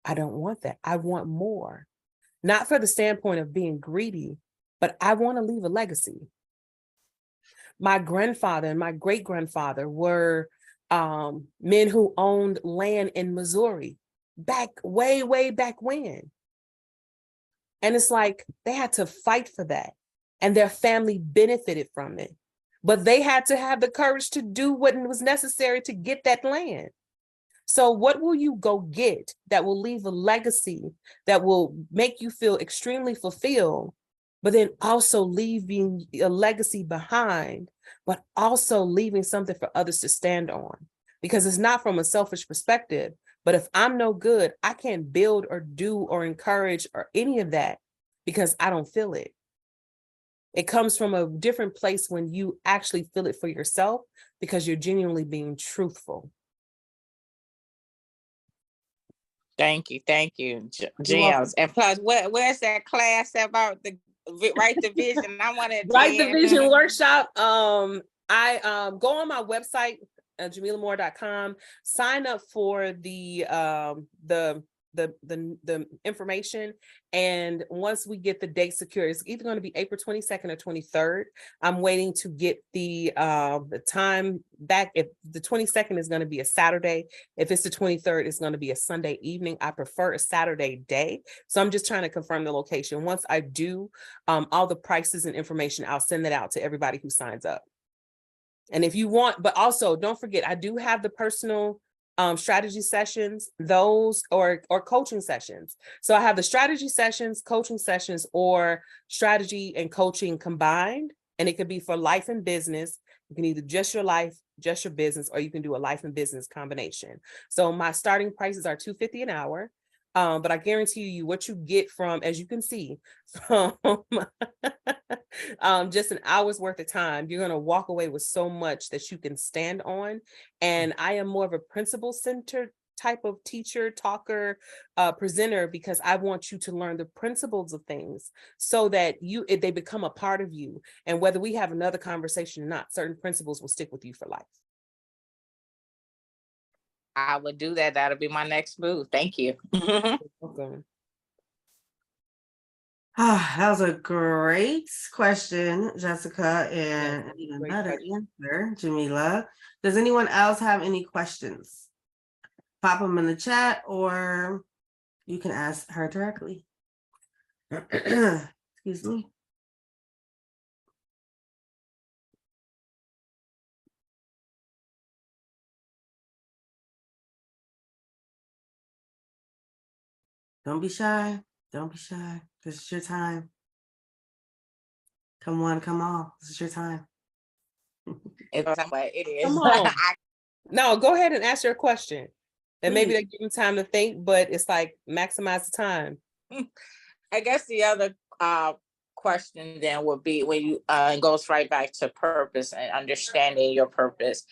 I don't want that. I want more. Not for the standpoint of being greedy, but I want to leave a legacy. My grandfather and my great-grandfather were men who owned land in Missouri back way back when. And it's like they had to fight for that. and their family benefited from it. But they had to have the courage to do what was necessary to get that land. So what will you go get that will leave a legacy that will make you feel extremely fulfilled, but then also leaving a legacy behind, but also leaving something for others to stand on? Because it's not from a selfish perspective, but if I'm no good, I can't build or do or encourage or any of that because I don't feel it. It comes from a different place when you actually feel it for yourself because you're genuinely being truthful. Thank you, You're welcome. Gems. And plus, where's that class about the Write the Vision? I want to Write the Vision workshop. I go on my website, jameliaamor.com, sign up for the information, and once we get the date secure, it's either going to be April 22nd or 23rd. I'm waiting to get the time back. If the 22nd is going to be a Saturday, if it's the 23rd, it's going to be a Sunday evening. I prefer a Saturday day, so I'm just trying to confirm the location. Once I do, all the prices and information, I'll send that out to everybody who signs up. And if you want, but also don't forget, I do have the personal strategy sessions, those or coaching sessions. So I have the strategy sessions, coaching sessions, or strategy and coaching combined. And it could be for life and business. You can either just your life, just your business, or you can do a life and business combination. So my starting prices are $250 an hour. But I guarantee you what you get from, as you can see, from just an hour's worth of time, you're going to walk away with so much that you can stand on. And I am more of a principle-centered type of teacher, talker, presenter, because I want you to learn the principles of things so that they become a part of you. And whether we have another conversation or not, certain principles will stick with you for life. I would do that. That'll be my next move. Thank you. Okay. That was a great question, Jessica, and Yes, even great better question. answer, Jamila. Does anyone else have any questions? Pop them in the chat, or you can ask her directly. Excuse me. Don't be shy. Don't be shy. This is your time. Come on, come on. This is your time. It is. Come on. No, go ahead and ask your question. And maybe they give you time to think, but it's like maximize the time. I guess the other question then would be when you it goes right back to purpose and understanding your purpose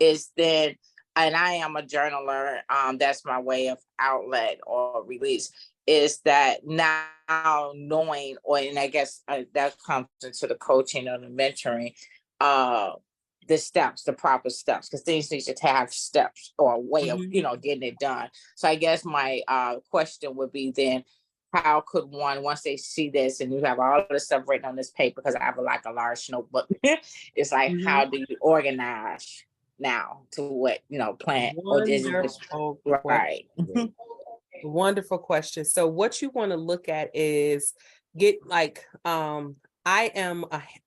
is then, and I am a journaler, that's my way of outlet or release, is that now knowing, and I guess that comes into the coaching or the mentoring, the steps, the proper steps, because things need to have steps or a way of, getting it done. So I guess my question would be then, how could one, once they see this and you have all the stuff written on this paper, because I have like a large notebook, it's like, how do you organize now to what, plan? Wonderful Right. Wonderful question. So what you want to look at is get like, I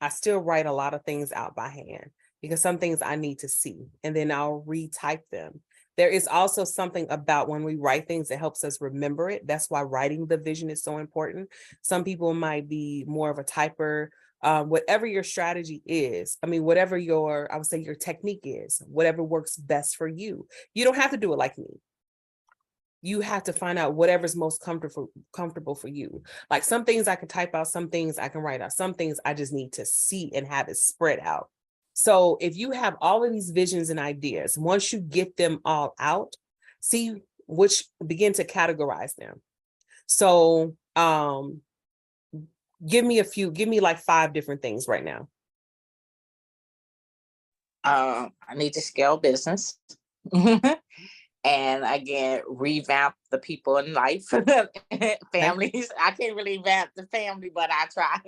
still write a lot of things out by hand because some things I need to see and then I'll retype them. There is also something about when we write things that helps us remember it. That's why writing the vision is so important. Some people might be more of a typer. Whatever your strategy is, whatever I would say your technique is, whatever works best for you. You don't have to do it like me. You have to find out whatever's most comfortable for you. Like some things I can type out, some things I can write out, some things I just need to see and have it spread out. So if you have all of these visions and ideas, once you get them all out, begin to categorize them. So give me like 5 different things right now. I need to scale business. And again, revamp the people in life, families. I can't really revamp the family, but I try.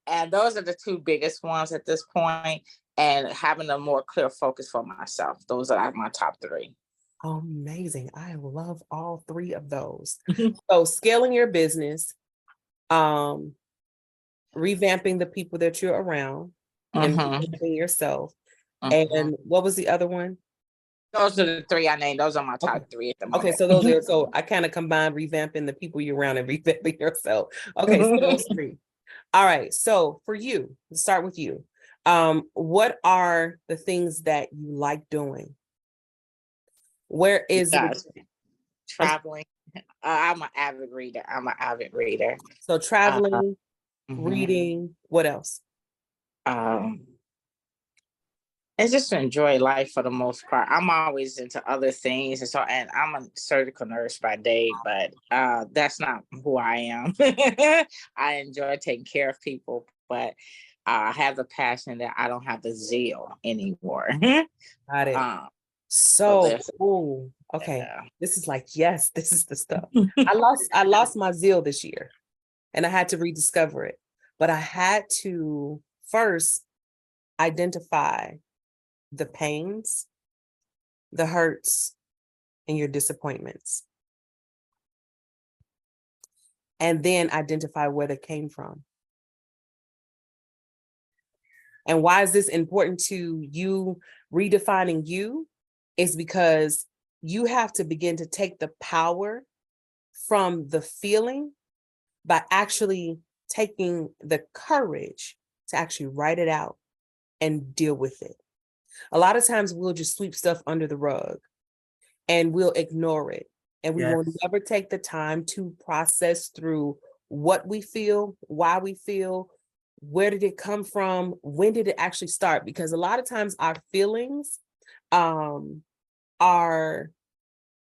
And those are the 2 biggest ones at this point. And having a more clear focus for myself. Those are my top 3. Amazing. I love all 3 of those. So scaling your business, revamping the people that you're around, and Mhm. revamping yourself. Mhm. And what was the other one? Those are the three I named. Those are my Okay. top three at the Okay, moment. so those are, so I kind of combined revamping the people you're around and revamping yourself. Okay, so those three. All right, so for you, let's start with you. What are the things that you like doing? Where is Yes, it? traveling. I'm an avid reader. So traveling, Mhm. reading, what else? Um, and just to enjoy life for the most part. I'm always into other things, and I'm a surgical nurse by day, but that's not who I am. I enjoy taking care of people, but I have the passion that I don't have the zeal anymore. Got it. um, so So this, cool. Okay. yeah. This is like, yes, this is the stuff. I lost my zeal this year and I had to rediscover it. But I had to first identify the pains, the hurts, and your disappointments. And then identify where they came from. And why is this important to you redefining you? Is because you have to begin to take the power from the feeling by actually taking the courage to actually write it out and deal with it. A lot of times we'll just sweep stuff under the rug and we'll ignore it. And we will Yes. never take the time to process through what we feel, why we feel, where did it come from, when did it actually start? Because a lot of times our feelings are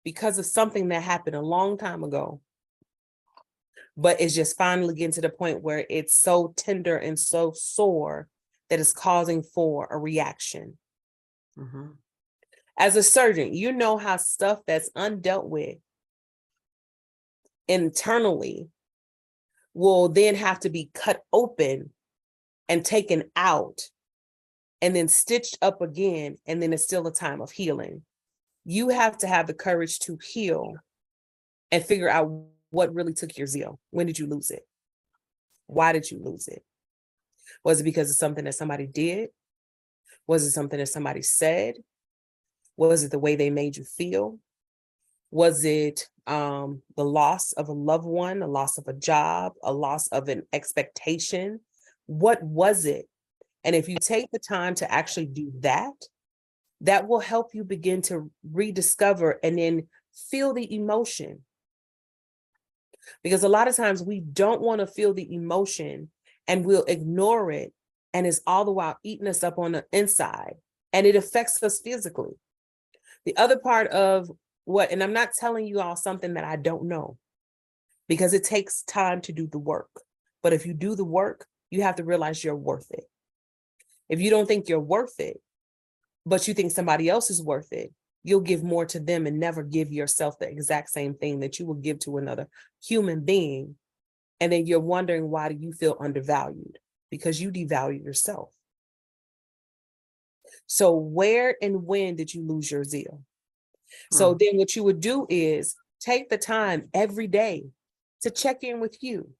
because of something that happened a long time ago, but it's just finally getting to the point where it's so tender and so sore that it's causing for a reaction. Mhm. As a surgeon, you know how stuff that's undealt with internally will then have to be cut open and taken out and then stitched up again, and then it's still a time of healing. You have to have the courage to heal and figure out what really took your zeal. When did you lose it? Why did you lose it? Was it because of something that somebody did? Was it something that somebody said? Was it the way they made you feel? Was it the loss of a loved one, a loss of a job, a loss of an expectation? What was it? And if you take the time to actually do that, that will help you begin to rediscover and then feel the emotion. Because a lot of times we don't want to feel the emotion and we'll ignore it. And it's all the while eating us up on the inside. And it affects us physically. The other part of what, and I'm not telling you all something that I don't know, because it takes time to do the work. But if you do the work, you have to realize you're worth it. If you don't think you're worth it, but you think somebody else is worth it, you'll give more to them and never give yourself the exact same thing that you will give to another human being. And then you're wondering, why do you feel undervalued? Because you devalue yourself. So where and when did you lose your zeal? So then what you would do is take the time every day to check in with you.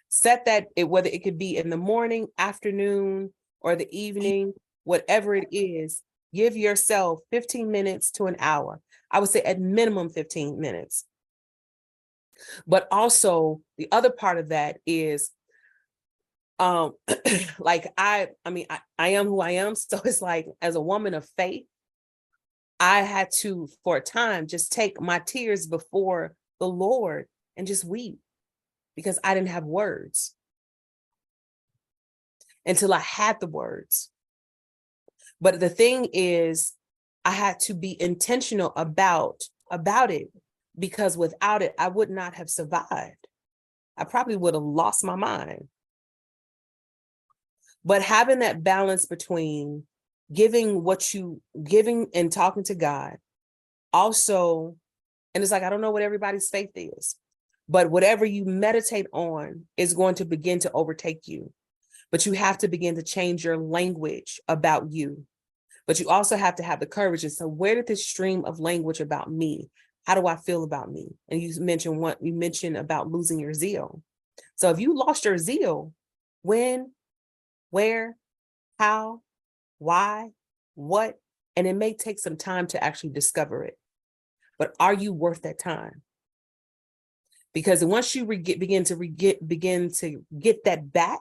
Set that, whether it could be in the morning, afternoon, or the evening, whatever it is, give yourself 15 minutes to an hour. I would say at minimum 15 minutes. But also the other part of that is, like I am who I am. So it's like, as a woman of faith, I had to, for a time, just take my tears before the Lord and just weep, because I didn't have words until I had the words. But the thing is, I had to be intentional about it, because without it, I would not have survived. I probably would have lost my mind. But having that balance between giving and talking to God, also, and it's like, I don't know what everybody's faith is, but whatever you meditate on is going to begin to overtake you. But you have to begin to change your language about you. But you also have to have the courage. And so where did this stream of language about me? How do I feel about me? And you mentioned about losing your zeal. So if you lost your zeal, when, where, how, why, what, and it may take some time to actually discover it. But are you worth that time? Because once you begin to get that back,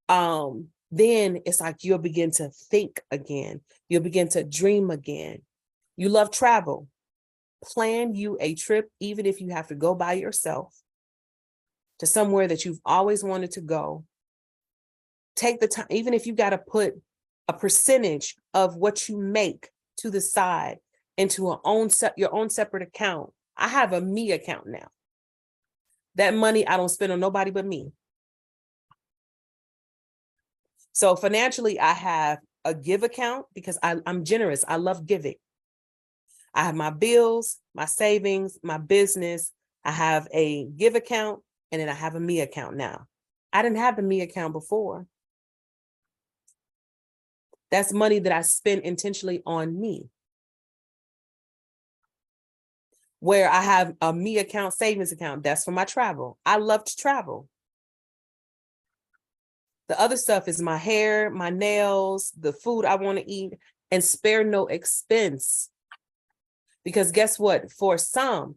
then it's like you'll begin to think again. You'll begin to dream again. You love travel. Plan you a trip, even if you have to go by yourself to somewhere that you've always wanted to go. Take the time, even if you got to put a percentage of what you make to the side into your own separate account. I have a me account now. That money I don't spend on nobody but me. So financially, I have a give account because I'm generous. I love giving. I have my bills, my savings, my business. I have a give account, and then I have a me account now. I didn't have the me account before. That's money that I spend intentionally on me. Where I have a me account, savings account, that's for my travel. I love to travel. The other stuff is my hair, my nails, the food I want to eat, and spare no expense. Because guess what? For some,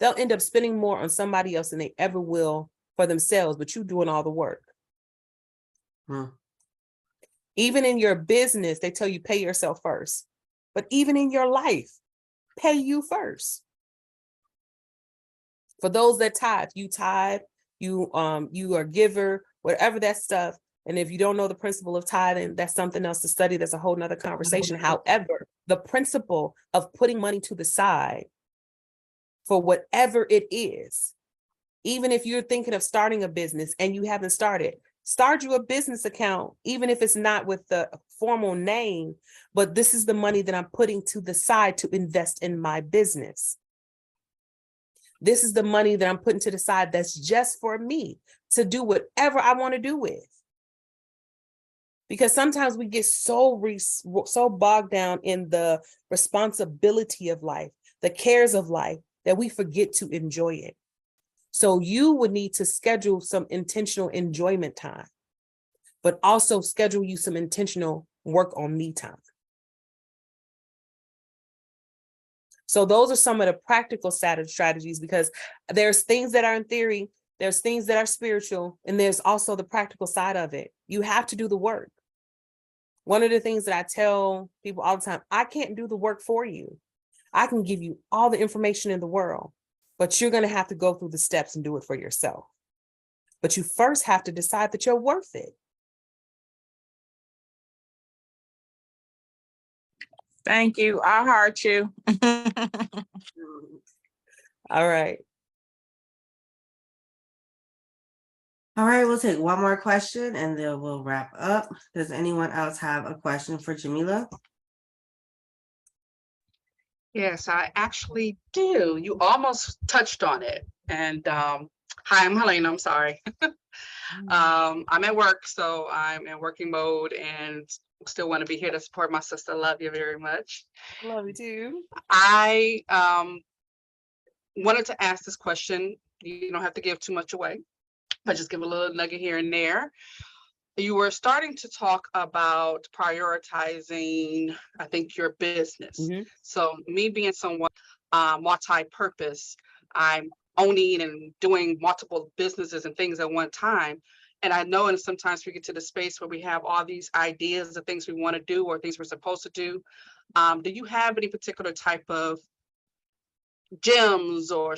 they'll end up spending more on somebody else than they ever will for themselves, but you doing all the work. Even in your business, they tell you pay yourself first. But even in your life, pay you first. For those that tithe, you are a giver, whatever that stuff. And if you don't know the principle of tithing, that's something else to study. That's a whole nother conversation. However, the principle of putting money to the side for whatever it is, even if you're thinking of starting a business and you haven't started, start you a business account, even if it's not with the formal name, but this is the money that I'm putting to the side to invest in my business. This is the money that I'm putting to the side that's just for me to do whatever I want to do with. Because sometimes we get so bogged down in the responsibility of life, the cares of life, that we forget to enjoy it. So you would need to schedule some intentional enjoyment time, but also schedule you some intentional work on me time. So those are some of the practical side of strategies, because there's things that are in theory, there's things that are spiritual, and there's also the practical side of it. You have to do the work. One of the things that I tell people all the time, I can't do the work for you. I can give you all the information in the world, but you're going to have to go through the steps and do it for yourself. But you first have to decide that you're worth it. Thank you. I heart you. All right. All right, we'll take one more question and then we'll wrap up. Does anyone else have a question for Jamelia? Yes, I actually do. You almost touched on it. And hi, I'm Helena. I'm sorry. I'm at work, so I'm in working mode and still want to be here to support my sister. Love you very much. Love you too. I wanted to ask this question. You don't have to give too much away, but just give a little nugget here and there. You were starting to talk about prioritizing, I think, your business. Mm-hmm. So me being someone multi-purpose, I'm owning and doing multiple businesses and things at one time. And I know, and sometimes we get to the space where we have all these ideas of things we want to do or things we're supposed to do. Do you have any particular type of gems or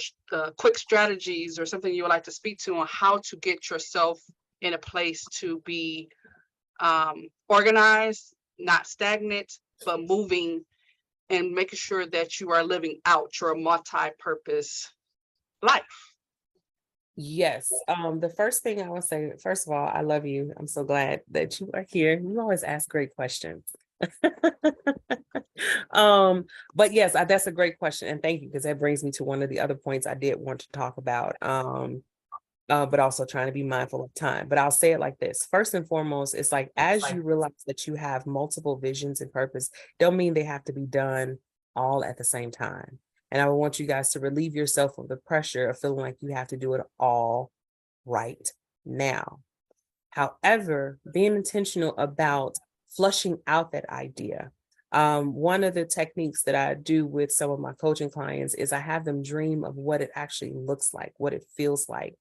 quick strategies or something you would like to speak to on how to get yourself in a place to be organized, not stagnant, but moving and making sure that you are living out your multi-purpose life? Yes. The first thing I would say, first of all, I love you. I'm so glad that you are here. You always ask great questions. But yes, that's a great question. And thank you, because that brings me to one of the other points I did want to talk about. But also trying to be mindful of time. But I'll say it like this. First and foremost, it's like, as you realize that you have multiple visions and purpose, don't mean they have to be done all at the same time. And I want you guys to relieve yourself of the pressure of feeling like you have to do it all right now. However, being intentional about flushing out that idea. One of the techniques that I do with some of my coaching clients is I have them dream of what it actually looks like, what it feels like,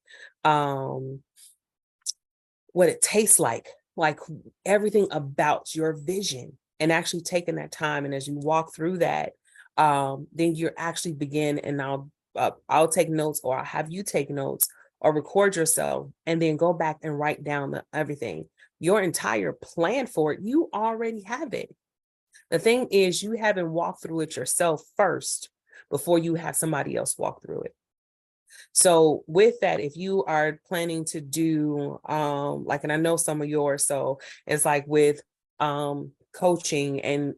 what it tastes like everything about your vision, and actually taking that time. And as you walk through that, then you're actually begin, and I'll take notes, or I'll have you take notes or record yourself, and then go back and write down everything, your entire plan for it. You already have it. The thing is, you haven't walked through it yourself first before you have somebody else walk through it. So with that, if you are planning to do like, and I know some of yours, so it's like with coaching and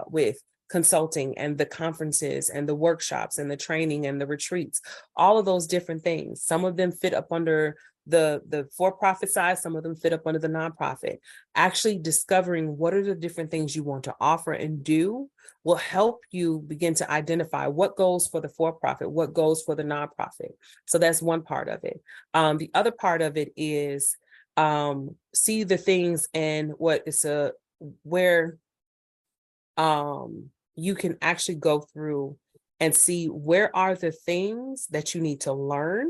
with consulting and the conferences and the workshops and the training and the retreats, all of those different things. Some of them fit up under the for-profit side, some of them fit up under the nonprofit. Actually discovering what are the different things you want to offer and do will help you begin to identify what goes for the for-profit, what goes for the nonprofit. So that's one part of it. The other part of it is see the things and what is where you can actually go through and see where are the things that you need to learn.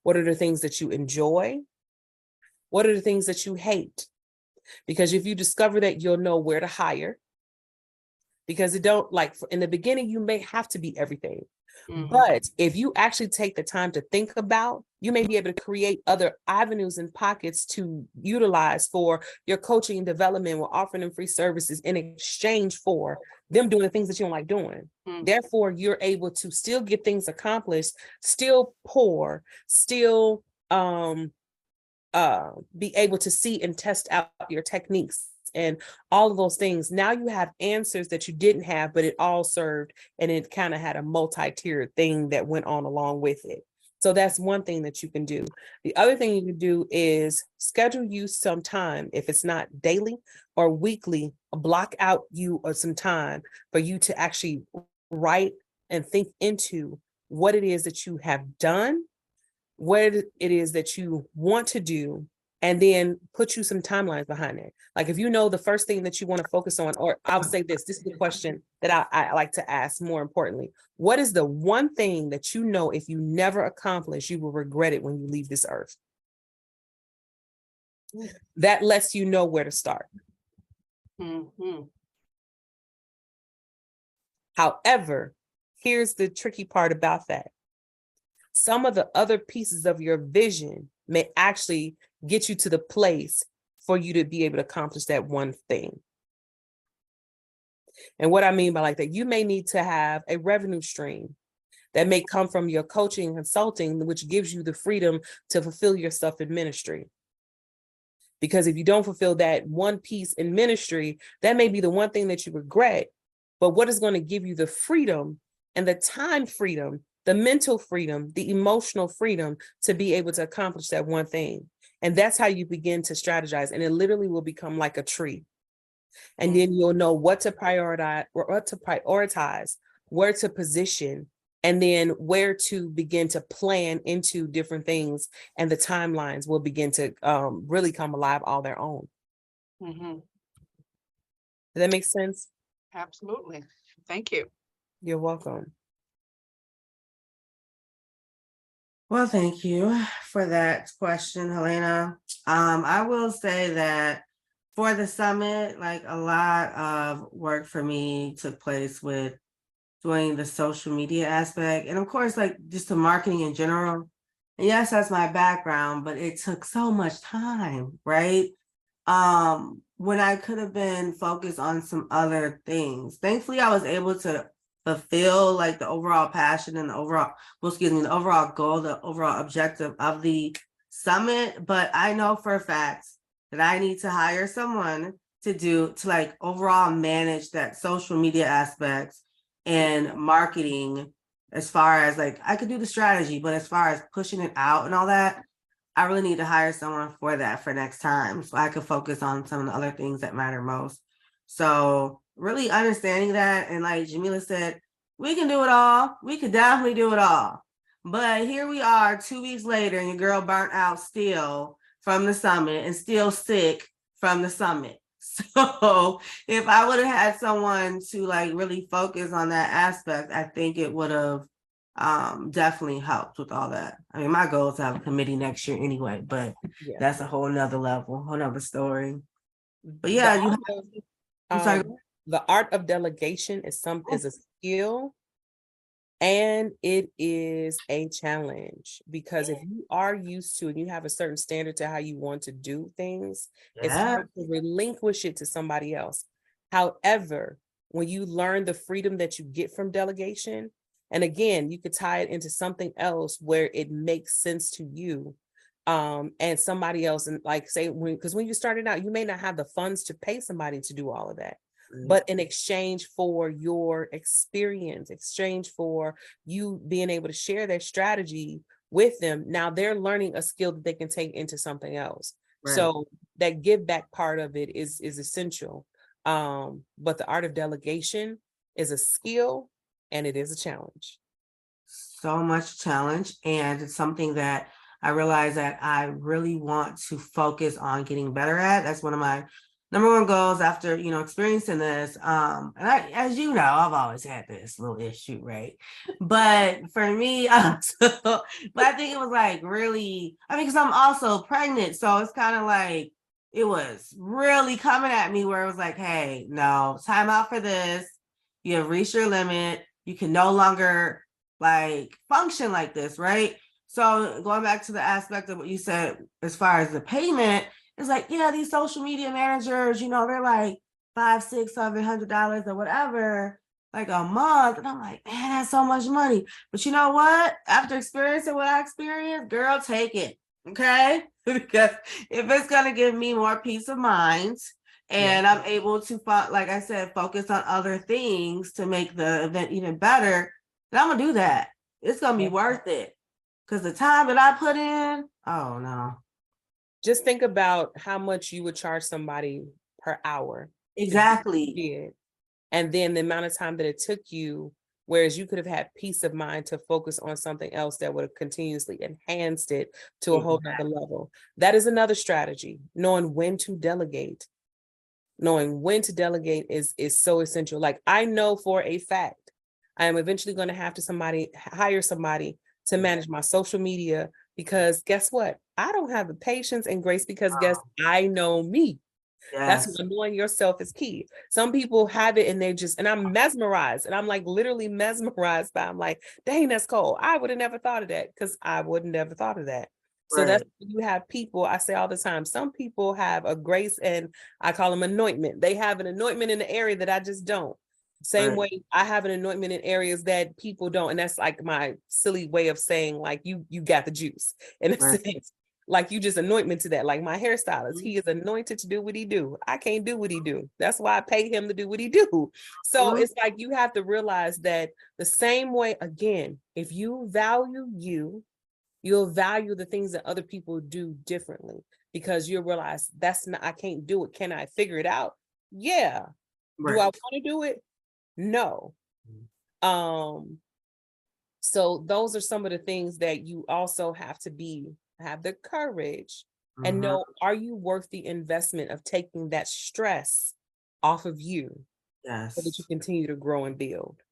What are the things that you enjoy? What are the things that you hate? Because if you discover that, you'll know where to hire. Because it don't, like, in the beginning, you may have to be everything. Mm-hmm. But if you actually take the time to think about, you may be able to create other avenues and pockets to utilize for your coaching and development, while offering them free services in exchange for them doing the things that you don't like doing. Mm-hmm. Therefore, you're able to still get things accomplished, still pour, still be able to see and test out your techniques and all of those things. Now you have answers that you didn't have, but it all served, and it kind of had a multi-tiered thing that went on along with it. So that's one thing that you can do. The other thing you can do is schedule you some time, if it's not daily or weekly, block out you or some time for you to actually write and think into what it is that you have done, what it is that you want to do, and then put you some timelines behind it. Like, if you know the first thing that you want to focus on, or I'll say this is the question that I like to ask more importantly. What is the one thing that you know if you never accomplish, you will regret it when you leave this earth? That lets you know where to start. Mm-hmm. However, here's the tricky part about that. Some of the other pieces of your vision may actually get you to the place for you to be able to accomplish that one thing. And what I mean by like that, you may need to have a revenue stream that may come from your coaching and consulting, which gives you the freedom to fulfill yourself in ministry. Because if you don't fulfill that one piece in ministry, that may be the one thing that you regret. But what is going to give you the freedom and the time freedom, the mental freedom, the emotional freedom to be able to accomplish that one thing? And that's how you begin to strategize. And it literally will become like a tree. And then you'll know what to prioritize, where to position, and then where to begin to plan into different things. And the timelines will begin to really come alive all their own. Mm-hmm. Does that make sense? Absolutely. Thank you. You're welcome. Well, thank you for that question, Helena. I will say that for the summit, like, a lot of work for me took place with doing the social media aspect, and of course, like, just the marketing in general. And yes, that's my background, but it took so much time, right? When I could have been focused on some other things. Thankfully, I was able to fulfill, like, the overall passion and the overall goal, the overall objective of the summit. But I know for a fact that I need to hire someone to like overall manage that social media aspect and marketing. As far as, like, I could do the strategy, but as far as pushing it out and all that, I really need to hire someone for that for next time, so I could focus on some of the other things that matter most. So really understanding that, and like Jamelia said, we can do it all. We could definitely do it all. But here we are 2 weeks later, and your girl burnt out still from the summit and still sick from the summit. So if I would have had someone to like really focus on that aspect, I think it would have definitely helped with all that. I mean, my goal is to have a committee next year anyway, but Yeah. that's a whole nother level, whole nother story. But yeah, I'm sorry. The art of delegation is a skill, and it is a challenge, because if you are used to and you have a certain standard to how you want to do things, it's Yeah, hard to relinquish it to somebody else. However, when you learn the freedom that you get from delegation, and again, you could tie it into something else where it makes sense to you, and somebody else, and like say, because when you started out, you may not have the funds to pay somebody to do all of that. But in exchange for your experience, exchange for you being able to share their strategy with them, now they're learning a skill that they can take into something else. right. So that give back part of it is essential. But the art of delegation is a skill, and it is a challenge. So much challenge, and it's something that I realize that I really want to focus on getting better at. That's one of my number one goals after, experiencing this. And as you know, I've always had this little issue, right? But for me, but I think it was like really, because I'm also pregnant. So it's kind of like, it was really coming at me where it was like, hey, no, time out for this. You have reached your limit. You can no longer like function like this, right? So going back to the aspect of what you said as far as the payment, it's like, yeah, these social media managers, they're like $500, $600, $700 or whatever, like a month. And I'm like, man, that's so much money. But you know what? After experiencing what I experienced, girl, take it. Okay. Because if it's gonna give me more peace of mind, and I'm able to, like I said, focus on other things to make the event even better, then I'm gonna do that. It's gonna be worth it. Because the time that I put in, oh no. Just think about how much you would charge somebody per hour. Exactly. And then the amount of time that it took you, whereas you could have had peace of mind to focus on something else that would have continuously enhanced it to a whole nother level. That is another strategy. Knowing when to delegate. Knowing when to delegate is so essential. Like, I know for a fact, I am eventually going to have to hire somebody to manage my social media, because guess what? I don't have the patience and grace, because I know me. Yes. That's when knowing yourself is key. Some people have it and and I'm mesmerized, and I'm like literally mesmerized by, I'm like, dang, that's cold. I would have never thought of that, because I would have never thought of that. So that's when you have people, I say all the time, some people have a grace, and I call them anointment. They have an anointment in the area that I just don't. Same way I have an anointment in areas that people don't. And that's like my silly way of saying, like, you got the juice in a sense. Like, you just anoint me to that. Like my hairstylist, he is anointed to do what he do. I can't do what he do. That's why I pay him to do what he do. So it's like, you have to realize that the same way, again, if you value you, you'll value the things that other people do differently, because you'll realize I can't do it. Can I figure it out? Yeah. Do I want to do it? No. So those are some of the things that you also have the courage and know, are you worth the investment of taking that stress off of you? Yes. So that you continue to grow and build.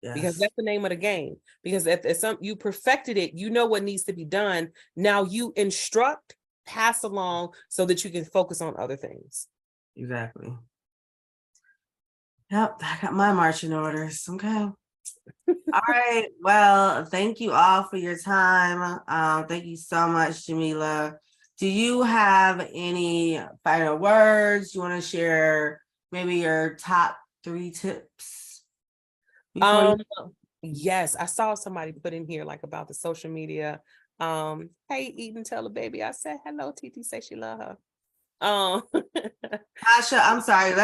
Yes. Because that's the name of the game. Because if you perfected it, you know what needs to be done. Now you instruct, pass along, so that you can focus on other things. Exactly. Yep, I got my marching orders. Okay. All right. Well, thank you all for your time. Thank you so much, Jamelia. Do you have any final words? You want to share maybe your top 3 tips? Yes, I saw somebody put in here like about the social media. Hey, Eden, tell the baby I said hello. TT say she love her. Tasha, I'm sorry.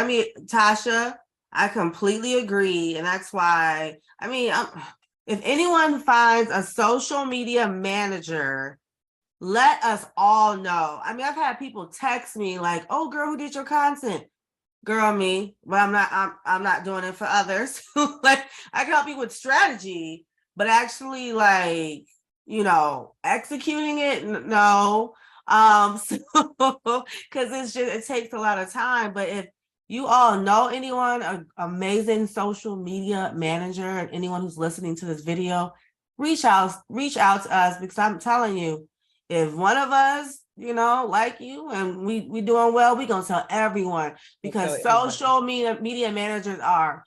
Tasha, I completely agree. And that's why, if anyone finds a social media manager, let us all know. I've had people text me like, oh, girl, who did your content? Girl, me. But I'm not doing it for others. Like, I can help you with strategy, but actually, like, executing it, no. So because it takes a lot of time. But if you all know anyone, an amazing social media manager, and anyone who's listening to this video, reach out to us, because I'm telling you, if one of us, like you, and we doing well, we gonna tell everyone, because social media managers are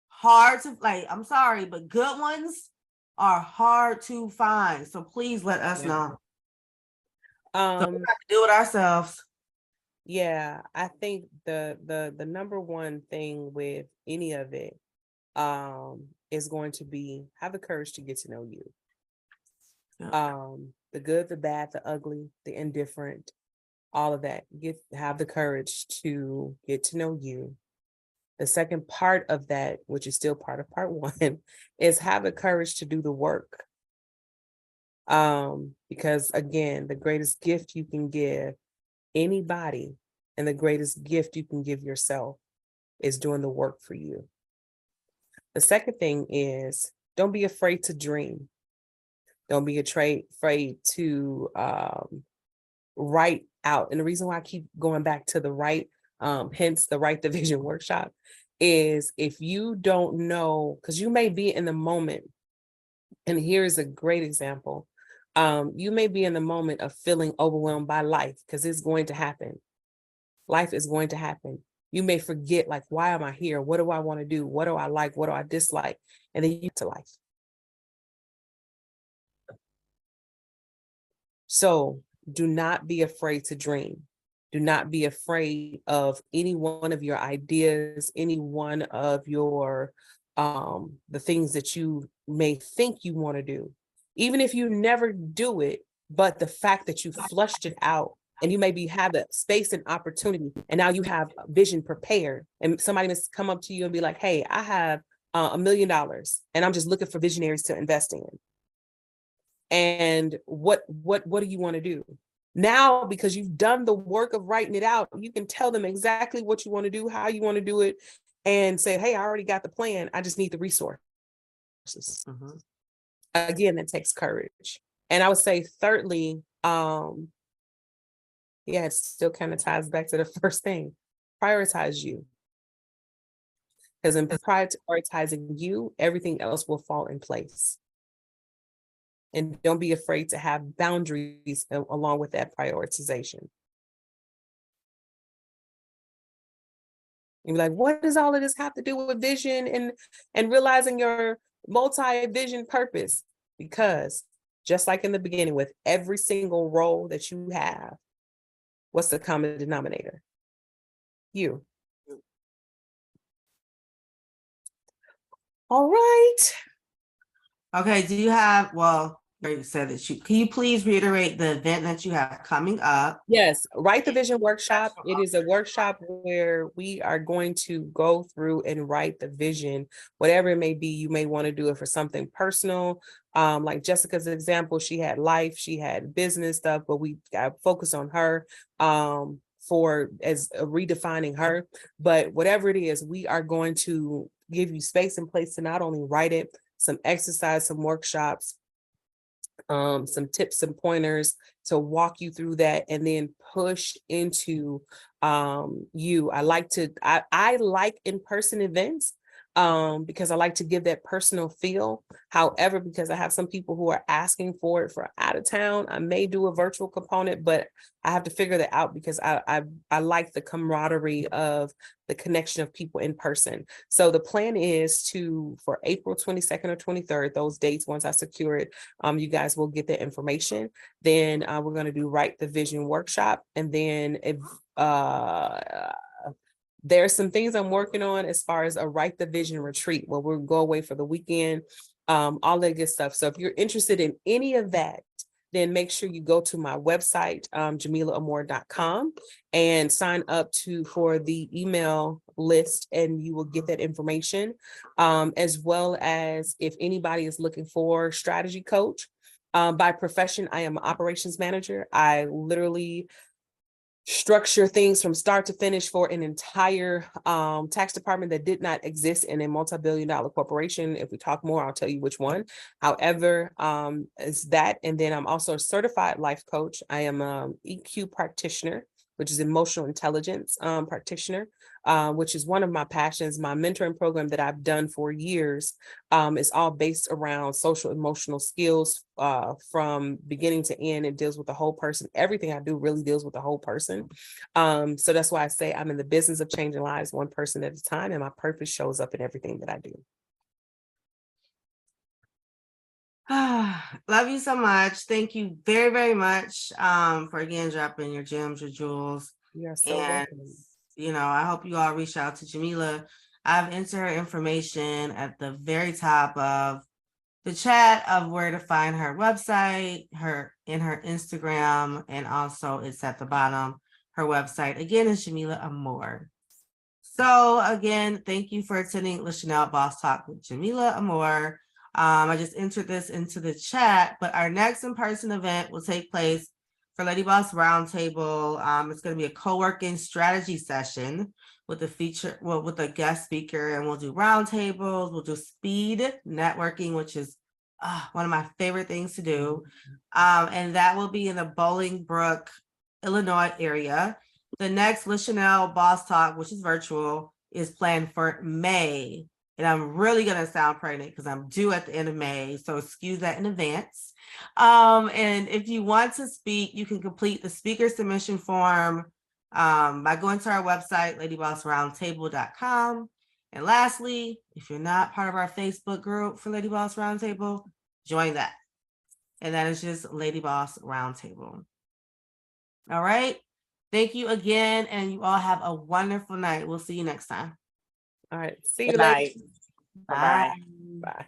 hard to, like, I'm sorry, but good ones are hard to find. So please let us know. So we have to do it ourselves. Yeah, I think the number one thing with any of it is going to be have the courage to get to know you. Yeah. The good, the bad, the ugly, the indifferent, all of that. Have the courage to get to know you. The second part of that, which is still part of part one, is have the courage to do the work. Because again, the greatest gift you can give anybody and the greatest gift you can give yourself is doing the work for you. The second thing is don't be afraid to dream. Don't be afraid to write out. And the reason why I keep going back to the write, hence the Write the Vision workshop, is if you don't know, because you may be in the moment, and here's a great example. You may be in the moment of feeling overwhelmed by life, because it's going to happen. Life is going to happen. You may forget, like, why am I here? What do I want to do? What do I like? What do I dislike? And then you get to life. So do not be afraid to dream. Do not be afraid of any one of your ideas, any one of your the things that you may think you want to do. Even if you never do it, but the fact that you flushed it out, and you maybe have the space and opportunity, and now you have vision prepared, and somebody must come up to you and be like, hey, I have $1 million and I'm just looking for visionaries to invest in. And what do you want to do? Now, because you've done the work of writing it out, you can tell them exactly what you want to do, how you want to do it, and say, hey, I already got the plan. I just need the resources. Mhm. Again, that takes courage. And I would say thirdly, it still kind of ties back to the first thing. Prioritize you. Because in prioritizing you, everything else will fall in place. And don't be afraid to have boundaries along with that prioritization. You're like, what does all of this have to do with vision and realizing your multi-vision purpose? Because just like in the beginning, with every single role that you have, what's the common denominator? You. All right. Okay, do you have, well, you said that can you please reiterate the event that you have coming up? Yes, Write the Vision workshop. It is a workshop where we are going to go through and write the vision, whatever it may be. You may want to do it for something personal. Like Jessica's example, she had life, she had business stuff, but we got focused on her for as redefining her. But whatever it is, we are going to give you space and place to not only write it, some exercise, some workshops, some tips and pointers to walk you through that, and then push into you. I like in-person events because I like to give that personal feel. However, because I have some people who are asking for it for out of town, I may do a virtual component, but I have to figure that out because I like the camaraderie of the connection of people in person. So the plan is for April 22nd or 23rd, those dates, once I secure it, you guys will get the information. Then we're going to do Write the Vision workshop. And then if there's some things I'm working on as far as a Write the Vision retreat where we'll go away for the weekend, all that good stuff. So if you're interested in any of that, then make sure you go to my website, jameliaamor.com, and sign up for the email list, and you will get that information. As well as if anybody is looking for strategy coach. By profession, I am an operations manager. I literally structure things from start to finish for an entire tax department that did not exist in a multi-billion-dollar corporation. If we talk more, I'll tell you which one. However, is that, and then I'm also a certified life coach. I am an EQ practitioner, which is emotional intelligence practitioner, which is one of my passions. My mentoring program that I've done for years is all based around social emotional skills from beginning to end. It deals with the whole person. Everything I do really deals with the whole person. So that's why I say I'm in the business of changing lives one person at a time, and my purpose shows up in everything that I do. Love you so much. Thank you very, very much for again dropping your gems, your jewels. You're so And welcome. I hope you all reach out to Jamelia. I've entered her information at the very top of the chat of where to find her website, her Instagram, and also it's at the bottom. Her website again is Jamelia Amor. So again, thank you for attending Shanell Boss Talk with Jamelia Amor. I just entered this into the chat, but our next in-person event will take place for Lady Boss Roundtable. It's going to be a co-working strategy session with a guest speaker, and we'll do roundtables. We'll do speed networking, which is one of my favorite things to do. And that will be in the Bolingbrook, Illinois area. The next Shanell Boss Talk, which is virtual, is planned for May. And I'm really going to sound pregnant because I'm due at the end of May. So excuse that in advance. And if you want to speak, you can complete the speaker submission form by going to our website, ladybossroundtable.com. And lastly, if you're not part of our Facebook group for Lady Boss Roundtable, join that. And that is just Lady Boss Roundtable. All right. Thank you again. And you all have a wonderful night. We'll see you next time. All right. See you Good later. night. Bye-bye. Bye.